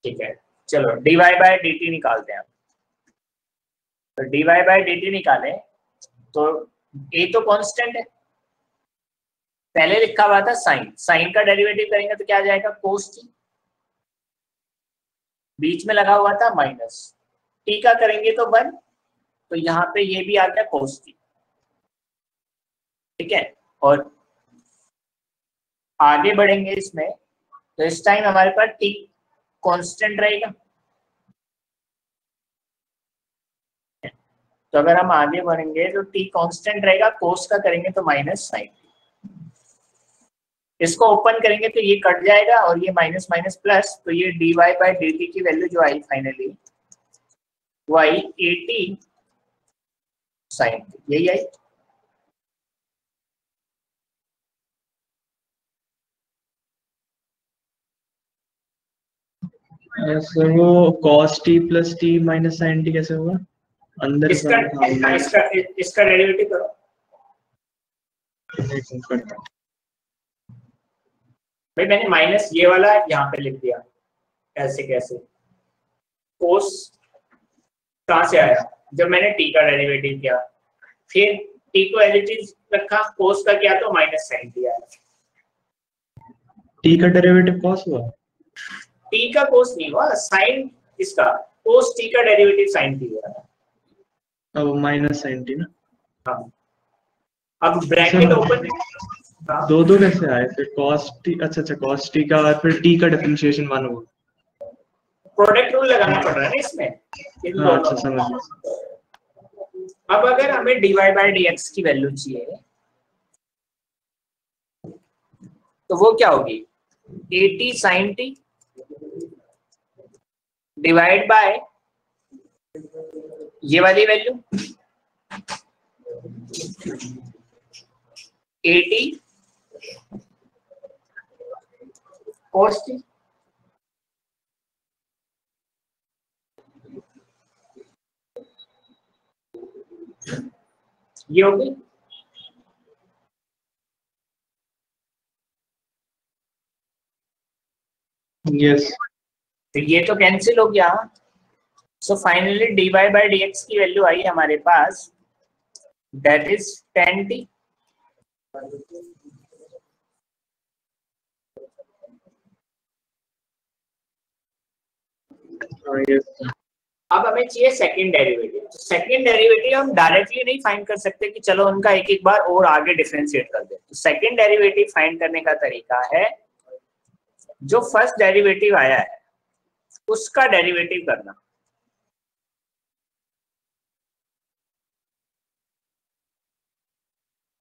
ठीक है, चलो dy बाई dt निकालते हैं। तो dy बाई dt निकाले तो a तो कांस्टेंट है, पहले लिखा हुआ था साइन, साइन का डेरिवेटिव करेंगे तो क्या आ जाएगा, कोस टी। बीच में लगा हुआ था माइनस, टी का करेंगे तो 1, तो यहाँ पे ये भी आ गया कोस टी। ठीक है, और आगे बढ़ेंगे इसमें तो इस टाइम हमारे पास टी कांस्टेंट रहेगा। तो अगर हम आगे बढ़ेंगे तो टी कांस्टेंट रहेगा, कोस का करेंगे तो माइनस साइन। इसको ओपन करेंगे तो ये कट जाएगा और ये माइनस माइनस प्लस, तो ये dy बाई dt की वैल्यू जो आई फाइनली वो आई 80 साइन, यही आई। सर वो cos t plus t minus sin t कैसे होगा अंदर? इसका डेरिवेटिव करो। भाई मैंने माइनस ये वाला यहाँ पे लिख दिया, ऐसे कैसे, कोस कहाँ से आया, जब मैंने टी का डेरिवेटिव किया, फिर टी को एज इट इज रखा, कोस का किया तो माइनस साइन टी आया। टी का डेरिवेटिव cos हुआ? टी का कोस नहीं हुआ, साइन इसका, कोस टी का डेरिवेटिव साइन टी हुआ। अब माइनस साइन टी ना? हाँ, अब ब्रैकेट ओपन। दो कैसे आए फिर? cos t, अच्छा cos t का और फिर t का डिफरेंशिएशन 1 होगा। प्रोडक्ट रूल लगाना पड़ रहा है ना इसमें। हाँ, अच्छा समझ गया। अब अगर हमें dy बाई dx की वैल्यू चाहिए तो वो क्या होगी, 80 sin t डिवाइड बाय ये वाली वैल्यू 80 cos t। ये हो गई। यस, तो ये तो कैंसिल हो गया। So finally dy by dx की वैल्यू आई हमारे पास, दैट इज 10t। अब हमें चाहिए सेकंड डेरिवेटिव। तो सेकंड डेरिवेटिव हम डायरेक्टली नहीं फाइंड कर सकते कि चलो उनका एक एक बार और आगे डिफरेंशिएट कर दे। तो सेकंड डेरिवेटिव फाइंड करने का तरीका है जो फर्स्ट डेरिवेटिव आया है उसका डेरिवेटिव करना।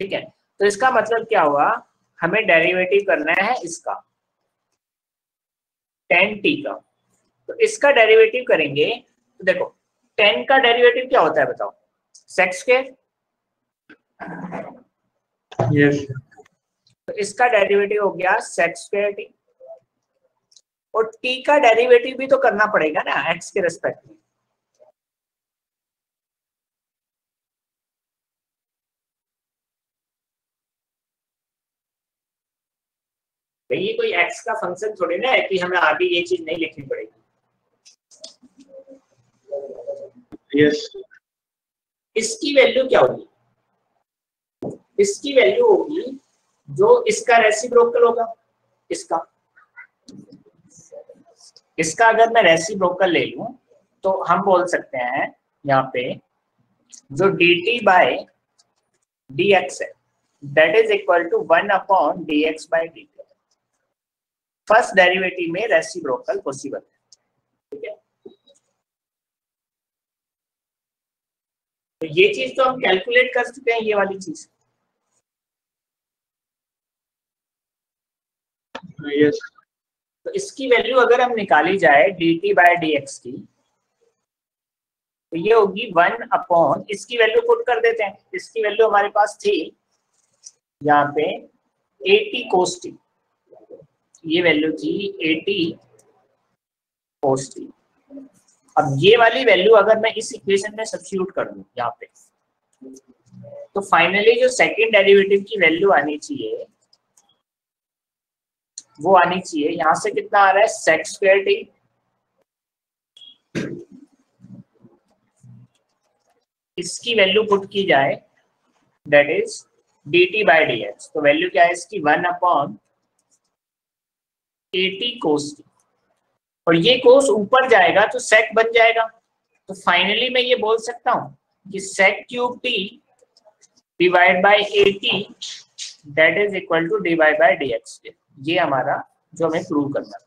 ठीक है, तो इसका मतलब क्या हुआ, हमें डेरिवेटिव करना है इसका 10t का। तो इसका डेरिवेटिव करेंगे तो देखो 10 का डेरिवेटिव क्या होता है बताओ, सेक स्क्वायर। यस, तो इसका डेरिवेटिव हो गया सेक स्क्वायर टी, और t का डेरिवेटिव भी तो करना पड़ेगा ना x के रेस्पेक्ट में। ये कोई x का फंक्शन थोड़ी ना है कि हमें आगे ये चीज नहीं लिखनी पड़ेगी। यस, इसकी वैल्यू क्या होगी, इसकी वैल्यू होगी जो इसका रेसिप्रोकल होगा, इसका अगर मैं रेसिप्रोकल ले लूं तो हम बोल सकते हैं यहाँ पे जो dt बाय dx है that is equal to 1/dx by dt। First derivative में रेसिप्रोकल पॉसिबल है, ठीक है। तो ये चीज तो हम कैलकुलेट कर सकते हैं, ये वाली चीज। यस। तो इसकी वैल्यू अगर हम निकाली जाए dt बाय dx की, तो ये होगी 1/, इसकी वैल्यू पुट कर देते हैं। इसकी वैल्यू हमारे पास थी यहाँ पे 80 cos t, ये वैल्यू थी 80 cos t। अब ये वाली वैल्यू अगर मैं इस इक्वेशन में सब्स्टिट्यूट कर दूं यहाँ पे, तो फाइनली जो सेकंड डेरिवेटिव की वैल्यू आनी चाहिए वो आनी चाहिए यहां से कितना आ रहा है sec² t, इसकी वैल्यू पुट की जाए that is dt by dx। तो वैल्यू क्या है इसकी 1/80 cos t, और ये कोस ऊपर जाएगा तो sec बन जाएगा। तो फाइनली मैं ये बोल सकता हूं कि sec³ t divide by 80 that is equal to dy by dx। ये हमारा जो हमें प्रूव करना है।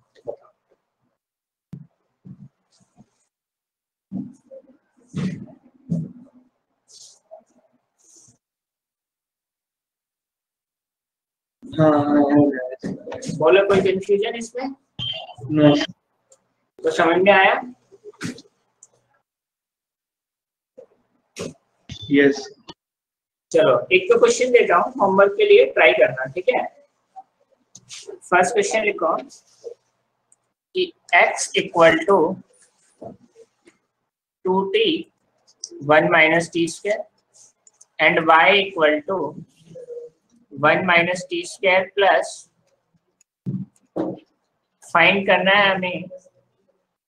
हाँ, बोलो कोई कंफ्यूजन इसमें? नो। तो समझ में आया? यस। चलो एक तो क्वेश्चन देता हूँ होमवर्क के लिए, ट्राई करना, ठीक है। फर्स्ट क्वेश्चन लिखो कि x equal to 2t 1 minus t square and y equal to 1 minus t square plus, find करना है हमें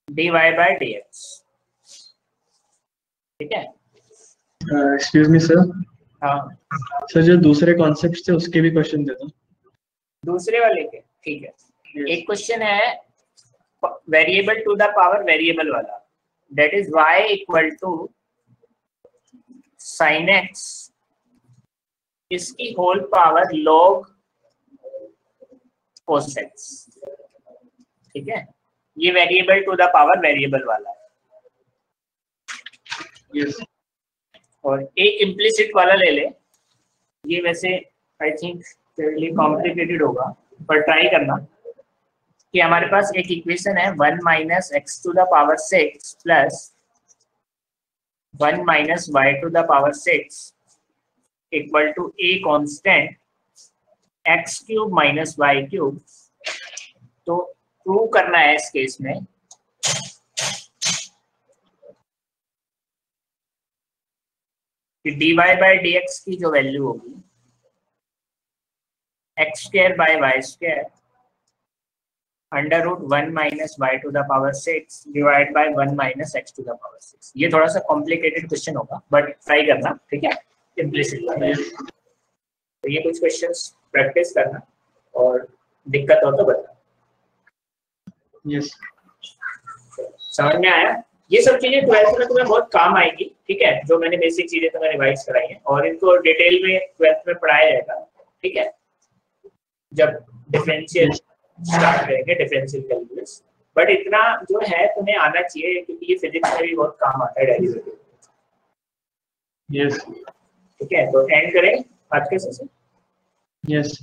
dy बाय dx, ठीक है। Excuse me sir. हाँ सर जो दूसरे कॉन्सेप्ट थे उसके भी क्वेश्चन दे दो। दूसरे वाले के, ठीक है। एक क्वेश्चन है variable to the power variable वाला, that is y equal to sin x इसकी whole power log cos x, ठीक है। ये variable to the power variable वाला है। यस। और एक इम्प्लिसिट वाला ले ले, ये वैसे आई थिंक फेयरली कॉम्प्लिकेटेड होगा पर ट्राई करना कि हमारे पास एक इक्वेशन है 1 minus x to the power 6 प्लस 1 minus y to the power 6 equal to a constant x³ minus y³ तो प्रूव करना है इस केस में कि dy बाय dx की जो वैल्यू होगी x² by y² under root 1 minus y to the power 6 divide by 1 minus x to the power 6। ये थोड़ा सा कॉम्प्लिकेटेड क्वेश्चन होगा बट ट्राई करना, ठीक है। इम्प्लिसिट वाला, तो ये कुछ क्वेश्चंस प्रैक्टिस करना और दिक्कत हो तो बता। यस। समझ में आया? ये सब चीजें 12th में तुम्हें बहुत काम आएगी, ठीक है। जो मैंने बेसिक चीजें तुम्हें रिवाइज कराई है और इनको डिटेल में 12th में पढ़ाया जाएगा, ठीक है, जब डिफरेंशियल स्टार्ट करेंगे, डिफरेंशियल कैलकुलस। बट इतना जो है तुम्हें आना चाहिए क्योंकि ये फिजिक्स में भी बहुत काम आता है डेरिवेटिव। यस। ठीक है, तो एंड करें आज के सेशन। यस।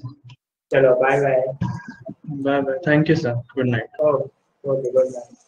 चलो bye bye. Bye bye. Thank you sir. Good night. Okay good night.